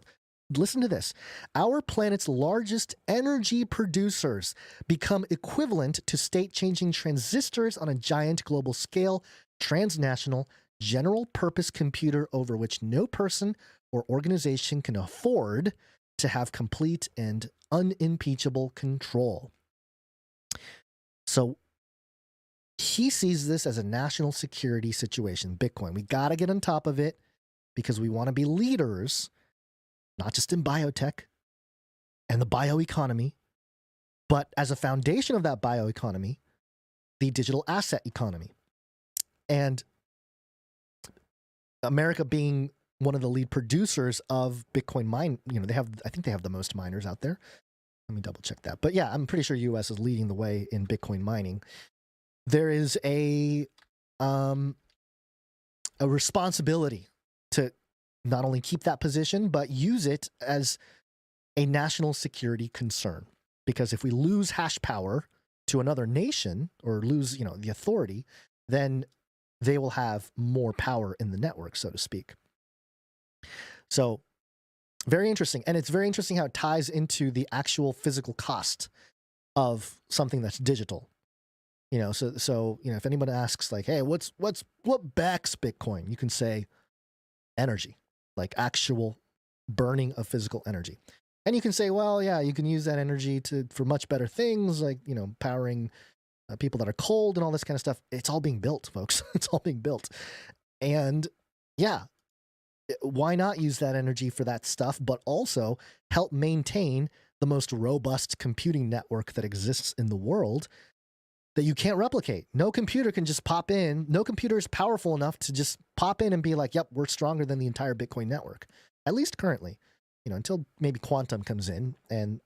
Listen to this. Our planet's largest energy producers become equivalent to state-changing transistors on a giant global scale, transnational, general-purpose computer over which no person or organization can afford to have complete and unimpeachable control. So he sees this as a national security situation, Bitcoin. We got to get on top of it because we want to be leaders, not just in biotech and the bioeconomy, but as a foundation of that bioeconomy, the digital asset economy. And America being one of the lead producers of Bitcoin mine, I think they have the most miners out there. Let me double check that. But yeah, I'm pretty sure US is leading the way in Bitcoin mining. There is a responsibility to not only keep that position, but use it as a national security concern. Because if we lose hash power to another nation or lose, the authority, then they will have more power in the network, so to speak. So very interesting. And it's very interesting how it ties into the actual physical cost of something that's digital. So if anyone asks like, hey, what backs Bitcoin? You can say energy, like actual burning of physical energy. And you can say, well, yeah, you can use that energy for much better things, like, powering people that are cold and all this kind of stuff. It's all being built, folks. It's all being built. And yeah, why not use that energy for that stuff, but also help maintain the most robust computing network that exists in the world that you can't replicate. No computer can just pop in. No computer is powerful enough to just pop in and be like, yep, we're stronger than the entire Bitcoin network, at least currently, until maybe quantum comes in. And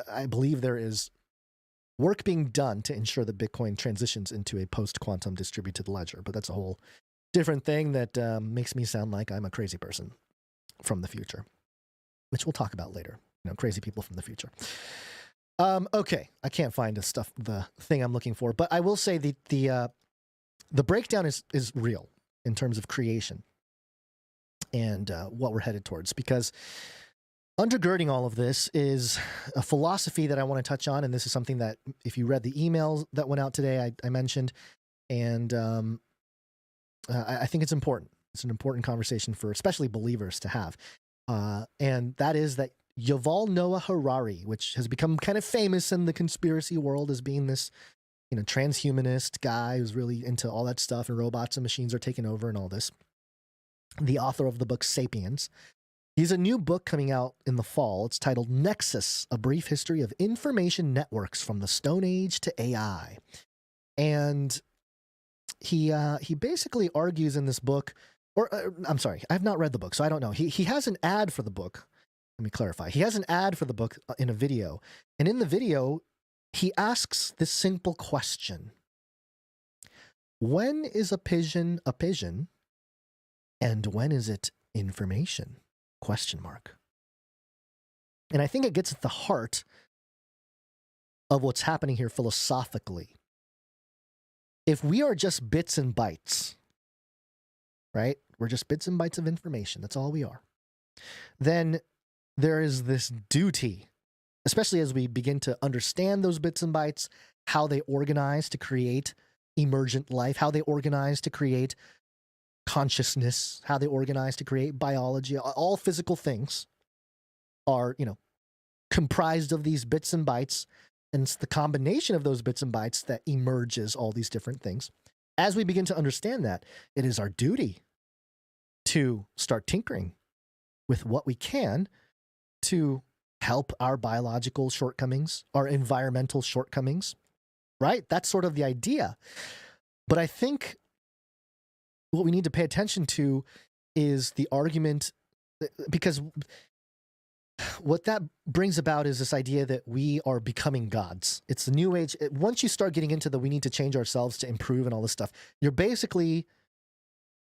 I believe there is work being done to ensure that Bitcoin transitions into a post-quantum distributed ledger. But that's a whole different thing that makes me sound like I'm a crazy person from the future, which we'll talk about later. Crazy people from the future. Okay, I can't find the thing I'm looking for, but I will say the breakdown is real in terms of creation and what we're headed towards, because undergirding all of this is a philosophy that I want to touch on, and this is something that, if you read the emails that went out today, I mentioned, and I think it's important. It's an important conversation for especially believers to have, and that is that Yuval Noah Harari, which has become kind of famous in the conspiracy world as being this, transhumanist guy who's really into all that stuff, and robots and machines are taking over and all this. The author of the book Sapiens. He's a new book coming out in the fall. It's titled Nexus, A Brief History of Information Networks from the Stone Age to AI. And he basically argues in this book, or I'm sorry, I've not read the book, so I don't know. He has an ad for the book. Let me clarify. He has an ad for the book in a video. And in the video, he asks this simple question. When is a pigeon a pigeon? And when is it information? Question mark. And I think it gets at the heart of what's happening here philosophically. If we are just bits and bytes, right? We're just bits and bytes of information. That's all we are. Then there is this duty, especially as we begin to understand those bits and bytes, how they organize to create emergent life, how they organize to create consciousness, how they organize to create biology. All physical things are, comprised of these bits and bytes, and it's the combination of those bits and bytes that emerges all these different things. As we begin to understand that, it is our duty to start tinkering with what we can to help our biological shortcomings, our environmental shortcomings, right? That's sort of the idea. But I think what we need to pay attention to is the argument, because what that brings about is this idea that we are becoming gods. It's the new age. Once you start getting into we need to change ourselves to improve and all this stuff, you're basically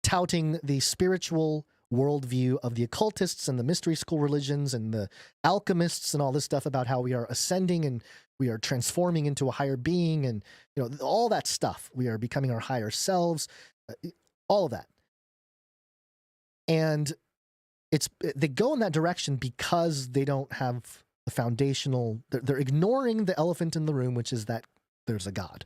touting the spiritual worldview of the occultists and the mystery school religions and the alchemists and all this stuff about how we are ascending and we are transforming into a higher being and all that stuff. We are becoming our higher selves, all of that. And they go in that direction because they don't have the foundational, they're ignoring the elephant in the room, which is that there's a God,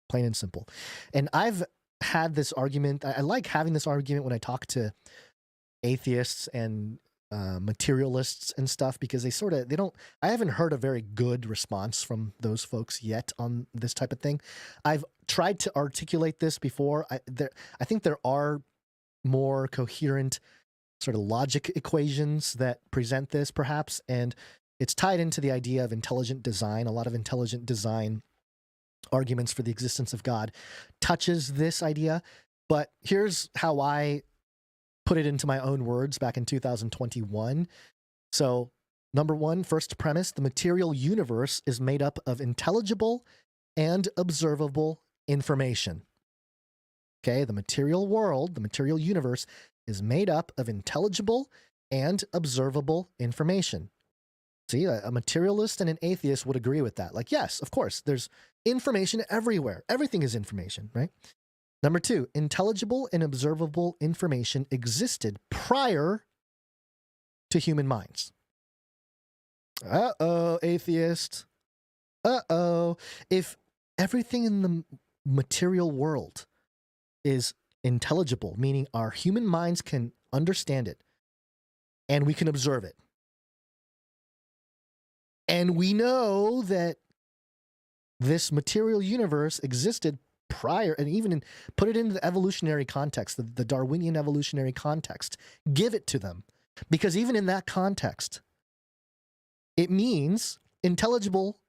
plain and simple. And I've had this argument. I like having this argument when I talk to atheists and materialists and stuff, because I haven't heard a very good response from those folks yet on this type of thing. I've tried to articulate this before. I think there are more coherent sort of logic equations that present this perhaps, and it's tied into the idea of intelligent design. A lot of intelligent design arguments for the existence of God touches this idea, but here's how I put it into my own words back in 2021. So, number one, first premise, the material universe is made up of intelligible and observable information. Okay, the material world, the material universe is made up of intelligible and observable information. See, a materialist and an atheist would agree with that. Like, yes, of course, there's information everywhere. Everything is information, right? Number two, intelligible and observable information existed prior to human minds. Uh-oh, atheist. Uh-oh. If everything in the material world is intelligible, meaning our human minds can understand it, and we can observe it, and we know that this material universe existed prior, and even put it into the evolutionary context, the Darwinian evolutionary context, give it to them. Because even in that context, it means intelligible,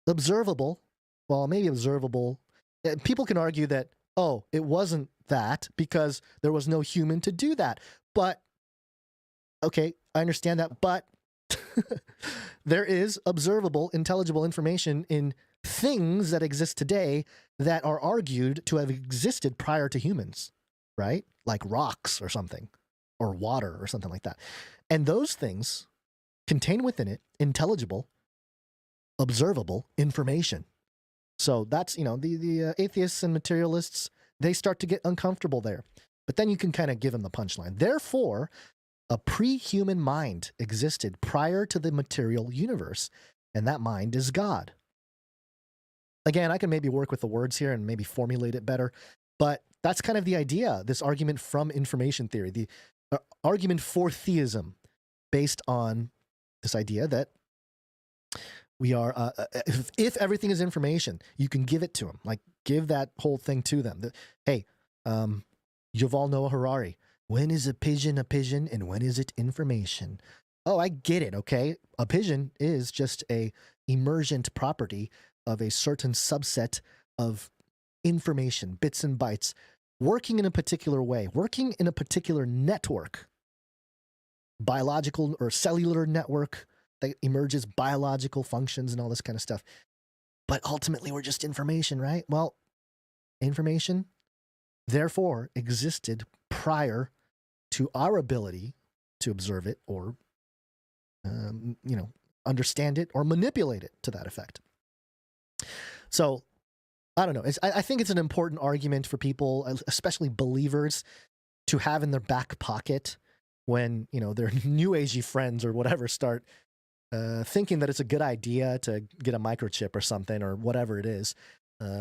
observable, well, maybe observable. People can argue that, oh, it wasn't that because there was no human to do that. But, okay, I understand that, but there is observable, intelligible information in things that exist today that are argued to have existed prior to humans, right? Like rocks or something, or water or something like that. And those things contain within it intelligible, observable information. So that's, you know, the atheists and materialists, they start to get uncomfortable there. But then you can kind of give them the punchline. Therefore, a pre-human mind existed prior to the material universe, and that mind is God. Again, I can maybe work with the words here and maybe formulate it better, but that's kind of the idea, this argument from information theory, the argument for theism based on this idea that we are, if everything is information, you can give it to them, like give that whole thing to them. Hey, Yuval Noah Harari, when is a pigeon and when is it information? Oh, I get it, okay? A pigeon is just a emergent property of a certain subset of information, bits and bytes, working in a particular way, working in a particular network, biological or cellular network that emerges biological functions and all this kind of stuff. But ultimately, we're just information, right? Well, information, therefore, existed prior to our ability to observe it or, you know, understand it or manipulate it to that effect. So, I don't know. I think it's an important argument for people, especially believers, to have in their back pocket when, you know, their new agey friends or whatever start thinking that it's a good idea to get a microchip or something or whatever it is,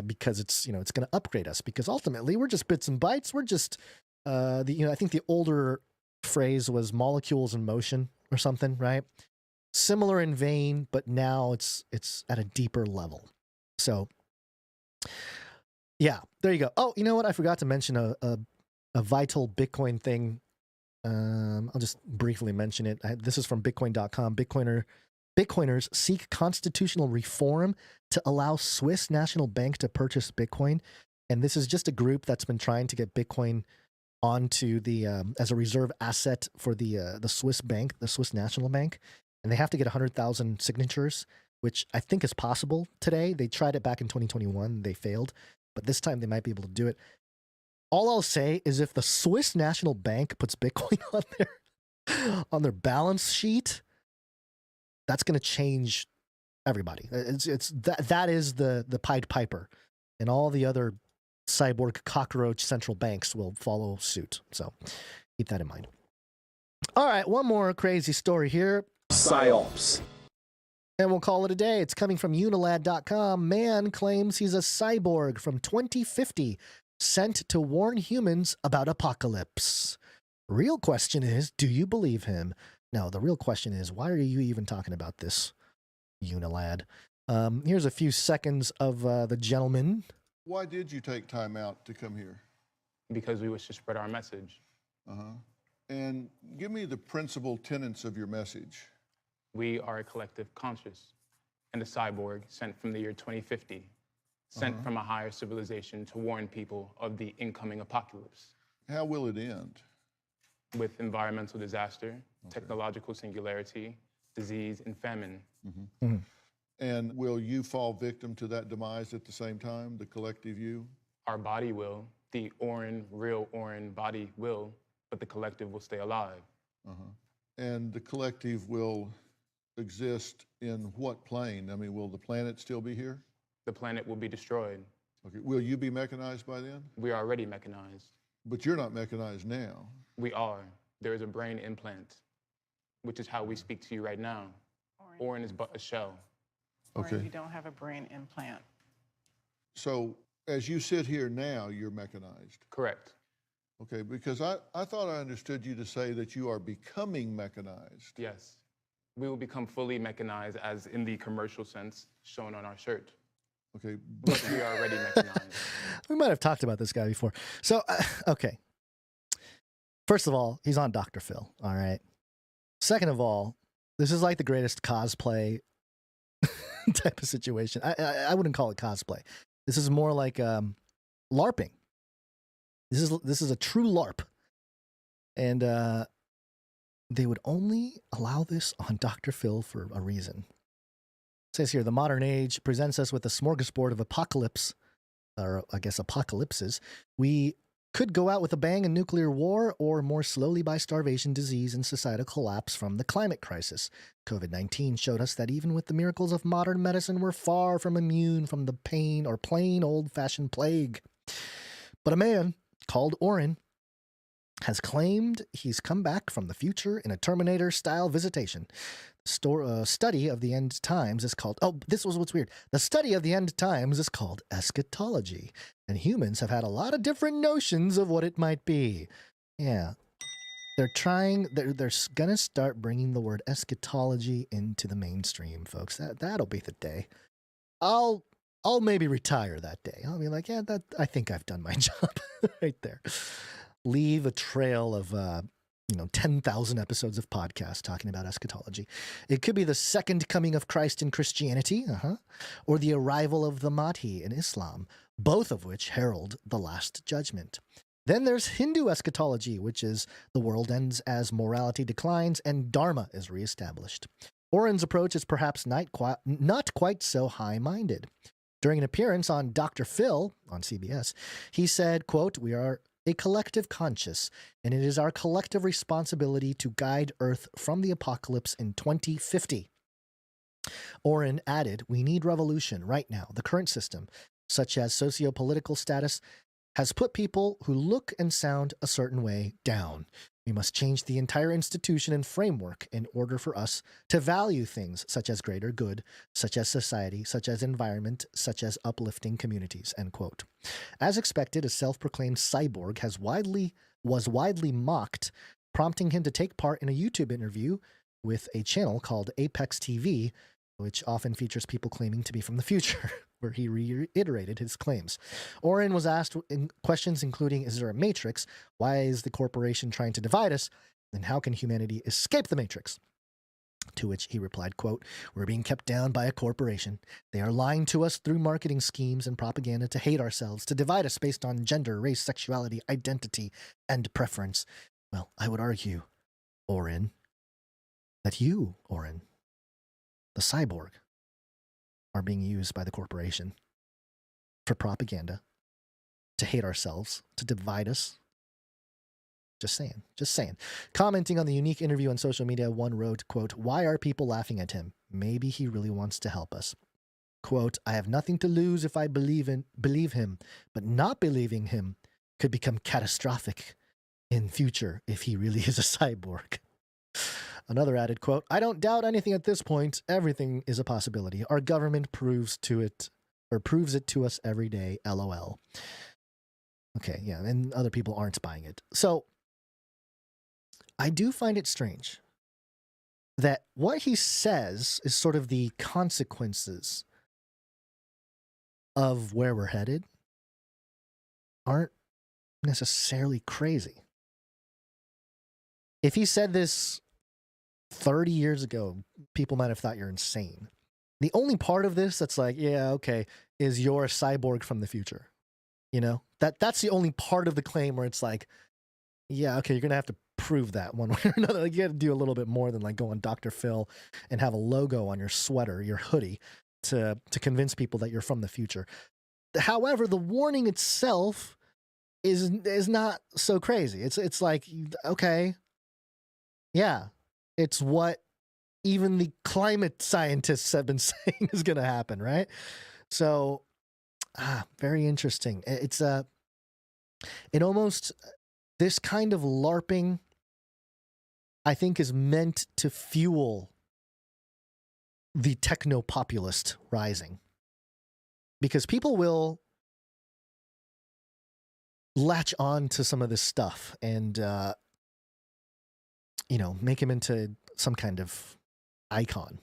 because it's, you know, it's going to upgrade us, because ultimately we're just bits and bytes. We're just, you know, I think the older phrase was molecules in motion or something, right? Similar in vein, but now it's at a deeper level. So, yeah, there you go. Oh, you know what? I forgot to mention a vital Bitcoin thing. I'll just briefly mention it. This is from Bitcoin.com. Bitcoiners seek constitutional reform to allow Swiss National Bank to purchase Bitcoin. And this is just a group that's been trying to get Bitcoin onto the as a reserve asset for the Swiss bank, the Swiss National Bank. And they have to get 100,000 signatures, which I think is possible today. They tried it back in 2021. They failed. But this time they might be able to do it. All I'll say is if the Swiss National Bank puts Bitcoin on their balance sheet, that's going to change everybody. That is the Pied Piper, and all the other cyborg cockroach central banks will follow suit. So keep that in mind. All right, one more crazy story here. Psyops. And we'll call it a day. It's coming from Unilad.com. Man claims he's a cyborg from 2050, sent to warn humans about apocalypse. Real question is, do you believe him? No, the real question is, why are you even talking about this, Unilad? Here's a few seconds of the gentleman. Why did you take time out to come here? Because we wish to spread our message. And give me the principal tenets of your message. We are a collective conscious and a cyborg sent from the year 2050, sent from a higher civilization to warn people of the incoming apocalypse. How will it end? With environmental disaster, technological singularity, disease, and famine. And will you fall victim to that demise at the same time, the collective you? Our body will, the real Orin body will, but the collective will stay alive. And the collective will exist in what plane? I mean, will the planet still be here? The planet will be destroyed. Okay. Will you be mechanized by then? We are already mechanized. But you're not mechanized now. We are. There is a brain implant, which is how we speak to you right now. Orin is but a shell. Okay. Or you don't have a brain implant. So as you sit here now, you're mechanized? Correct. Okay, because I thought I understood you to say that you are becoming mechanized. Yes. We will become fully mechanized as in the commercial sense shown on our shirt. Okay. But we are already mechanized. We might have talked about this guy before. So, okay. First of all, he's on Dr. Phil, all right? Second of all, this is like the greatest cosplay type of situation. I wouldn't call it cosplay. This is more like LARPing. This is a true LARP. And they would only allow this on Dr. Phil for a reason. It says here, the modern age presents us with a smorgasbord of apocalypse, or I guess apocalypses. We could go out with a bang in nuclear war, or more slowly by starvation, disease, and societal collapse from the climate crisis. COVID-19 showed us that even with the miracles of modern medicine, we're far from immune from the pain or plain old-fashioned plague. But a man called Oren has claimed he's come back from the future in a Terminator-style visitation. Study of the end times is called... Oh, this was what's weird. The study of the end times is called eschatology, and humans have had a lot of different notions of what it might be. Yeah. They're going to start bringing the word eschatology into the mainstream, folks. That'll be the day. I'll maybe retire that day. I'll be like, yeah, I think I've done my job right there. Leave a trail of 10,000 episodes of podcasts talking about eschatology. It could be the second coming of Christ in Christianity, or the arrival of the Mahdi in Islam, both of which herald the last judgment. Then there's Hindu eschatology, which is the world ends as morality declines and Dharma is reestablished. Oren's approach is perhaps not quite so high-minded. During an appearance on Dr. Phil on CBS, he said, quote, "We are a collective conscious, and it is our collective responsibility to guide Earth from the apocalypse in 2050. Oren added, "We need revolution right now. The current system, such as socio-political status, has put people who look and sound a certain way down. We must change the entire institution and framework in order for us to value things such as greater good, such as society, such as environment, such as uplifting communities," end quote. As expected, a self-proclaimed cyborg was widely mocked, prompting him to take part in a YouTube interview with a channel called Apex TV, which often features people claiming to be from the future, where he reiterated his claims. Oren was asked questions including, is there a matrix? Why is the corporation trying to divide us? And how can humanity escape the matrix? To which he replied, quote, "We're being kept down by a corporation. They are lying to us through marketing schemes and propaganda to hate ourselves, to divide us based on gender, race, sexuality, identity, and preference." Well, I would argue, Oren, that you, Oren, the cyborg, are being used by the corporation for propaganda, to hate ourselves, to divide us. Just saying. Commenting on the unique interview on social media, one wrote, quote, "Why are people laughing at him? Maybe he really wants to help us." Quote, "I have nothing to lose if I believe him, but not believing him could become catastrophic in future if he really is a cyborg." Another added, quote, "I don't doubt anything at this point. Everything is a possibility. Our government proves it to us every day. LOL." Okay, yeah, and other people aren't buying it. So I do find it strange that what he says is sort of the consequences of where we're headed aren't necessarily crazy. If he said this 30 years ago, people might have thought you're insane. The only part of this that's like, yeah, okay, is you're a cyborg from the future. You know, that's the only part of the claim where it's like, yeah, okay, you're going to have to prove that one way or another. Like, you got to do a little bit more than like go on Dr. Phil and have a logo on your sweater, your hoodie, to convince people that you're from the future. However, the warning itself is not so crazy. It's like, okay, yeah, it's what even the climate scientists have been saying is going to happen, right? So, very interesting. It's it almost, this kind of LARPing, I think, is meant to fuel the techno-populist rising. Because people will latch on to some of this stuff and, make him into some kind of icon.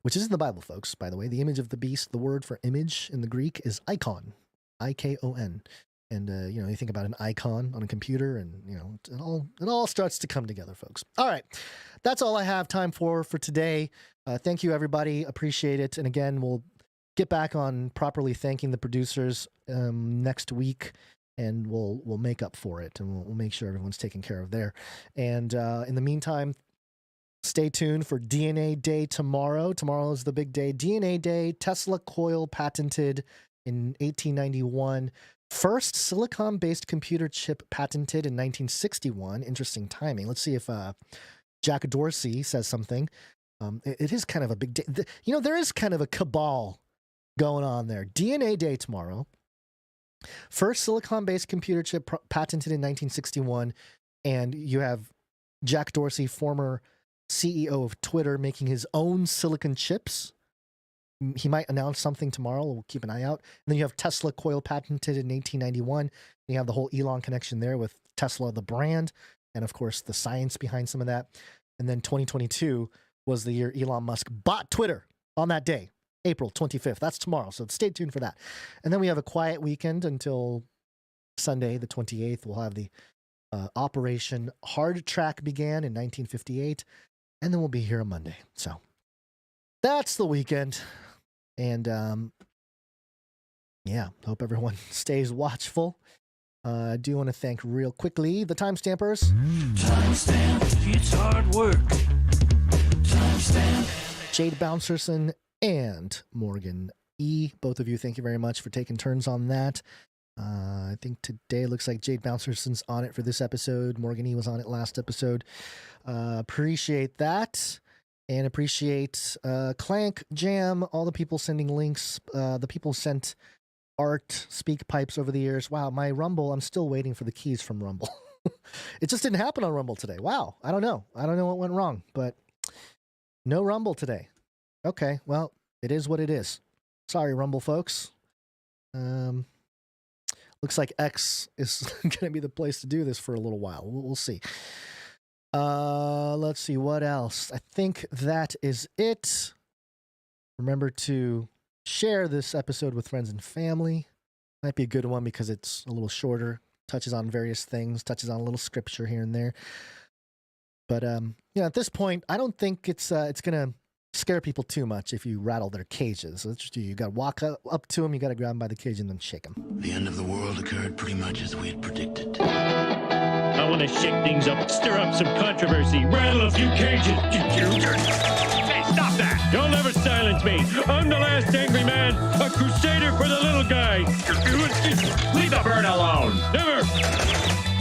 Which is in the Bible, folks, by the way. The image of the beast, the word for image in the Greek is icon. I-K-O-N. And, you think about an icon on a computer and, it all starts to come together, folks. All right. That's all I have time for today. Thank you, everybody. Appreciate it. And again, we'll get back on properly thanking the producers next week, and we'll make up for it, and we'll make sure everyone's taken care of there. And in the meantime, stay tuned for DNA Day tomorrow. Tomorrow is the big day. DNA Day, Tesla coil patented in 1891. First silicon-based computer chip patented in 1961. Interesting timing. Let's see if Jack Dorsey says something. It is kind of a big day. There is kind of a cabal going on there. DNA Day tomorrow. First silicon-based computer chip patented in 1961. And you have Jack Dorsey, former CEO of Twitter, making his own silicon chips. He might announce something tomorrow. We'll keep an eye out. And then you have Tesla coil patented in 1891. You have the whole Elon connection there with Tesla, the brand, and of course the science behind some of that. And then 2022 was the year Elon Musk bought Twitter on that day, April 25th. That's tomorrow, so stay tuned for that. And then we have a quiet weekend until Sunday, the 28th. We'll have the Operation Hard Track began in 1958, and then we'll be here on Monday. So that's the weekend. And yeah, hope everyone stays watchful. I do want to thank real quickly the timestampers. Timestamp, it's hard work. Timestamp. Jade Bouncerson and Morgan E. Both of you, thank you very much for taking turns on that. I think today looks like Jade Bouncerson's on it for this episode. Morgan E. was on it last episode. Appreciate that. And appreciate Clank, Jam, all the people sending links. The people sent art, speak pipes over the years. Wow, my Rumble, I'm still waiting for the keys from Rumble. It just didn't happen on Rumble today. Wow, I don't know. I don't know what went wrong, but no Rumble today. Okay, well, it is what it is. Sorry, Rumble folks. Looks like X is going to be the place to do this for a little while. We'll see. Let's see what else. I think that is it. Remember to share this episode with friends and family. Might be a good one because it's a little shorter, touches on various things, touches on a little scripture here and there. But at this point, I don't think it's gonna scare people too much if you rattle their cages. So you got to walk up to them, you got to grab them by the cage and then shake them. The end of the world occurred pretty much as we had predicted. I want to shake things up, stir up some controversy, rattle a few cages. Hey, stop that! You'll never silence me. I'm the last angry man, a crusader for the little guy. Leave the bird alone. Never.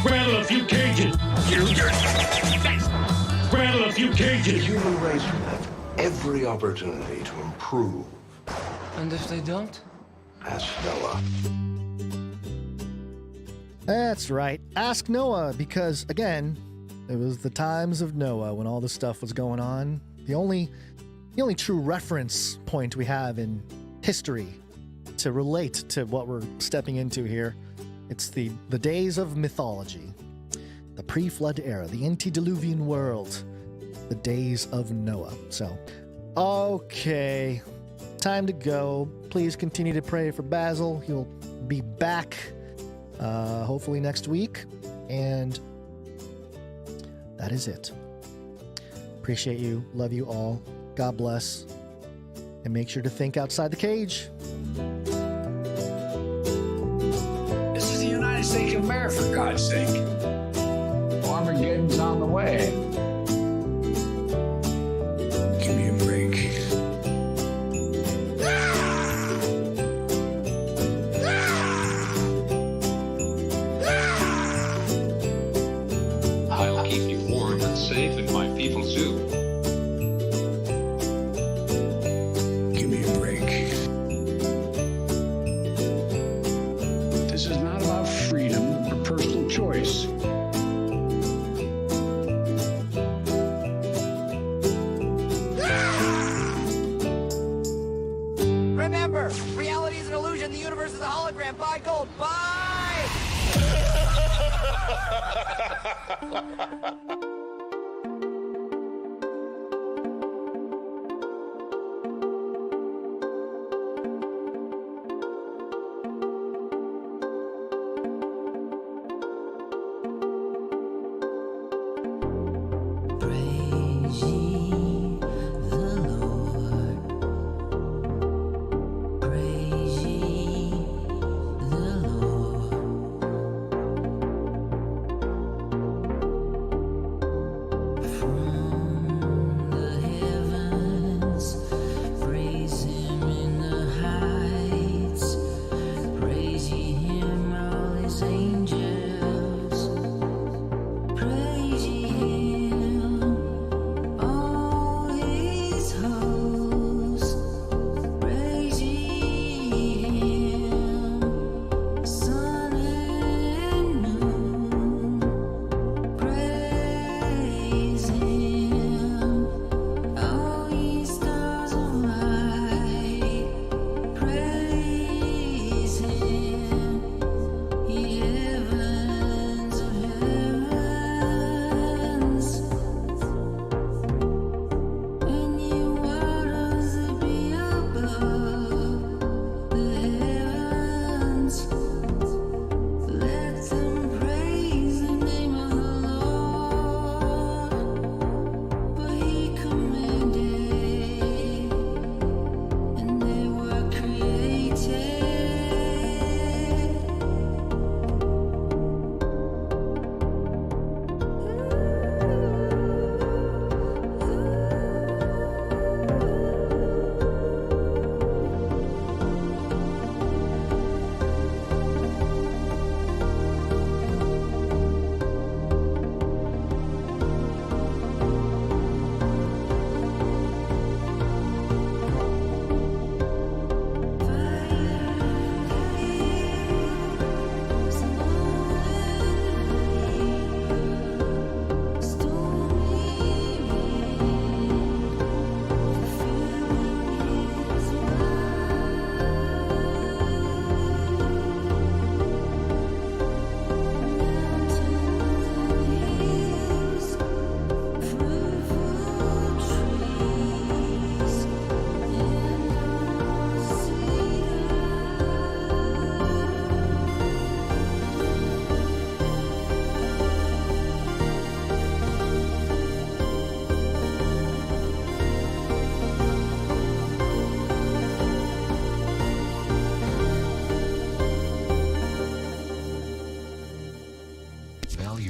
Rattle a few cages. Rattle a few cages. The human race will have every opportunity to improve. And if they don't? Ask Noah. That's right. Ask Noah, because, again, it was the times of Noah when all this stuff was going on. The only true reference point we have in history to relate to what we're stepping into here, it's the days of mythology, the pre-flood era, the antediluvian world, the days of Noah. So, okay, time to go. Please continue to pray for Basil. He'll be back hopefully next week, and that is it. Appreciate you, love you all, God bless, and make sure to think outside the cage. This is the United States of America, for God's sake. Armageddon's on the way. Give me a break. I'll keep you warm and safe in my people zoo. Give me a break. This is not about freedom or personal choice. Remember, reality is an illusion. The universe is a hologram. Buy gold. Buy! Praise ye the Lord.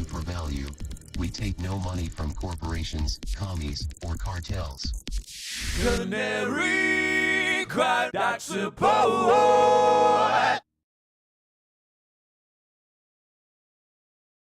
for value. We take no money from corporations, commies, or cartels. Canary, cry, that's a power.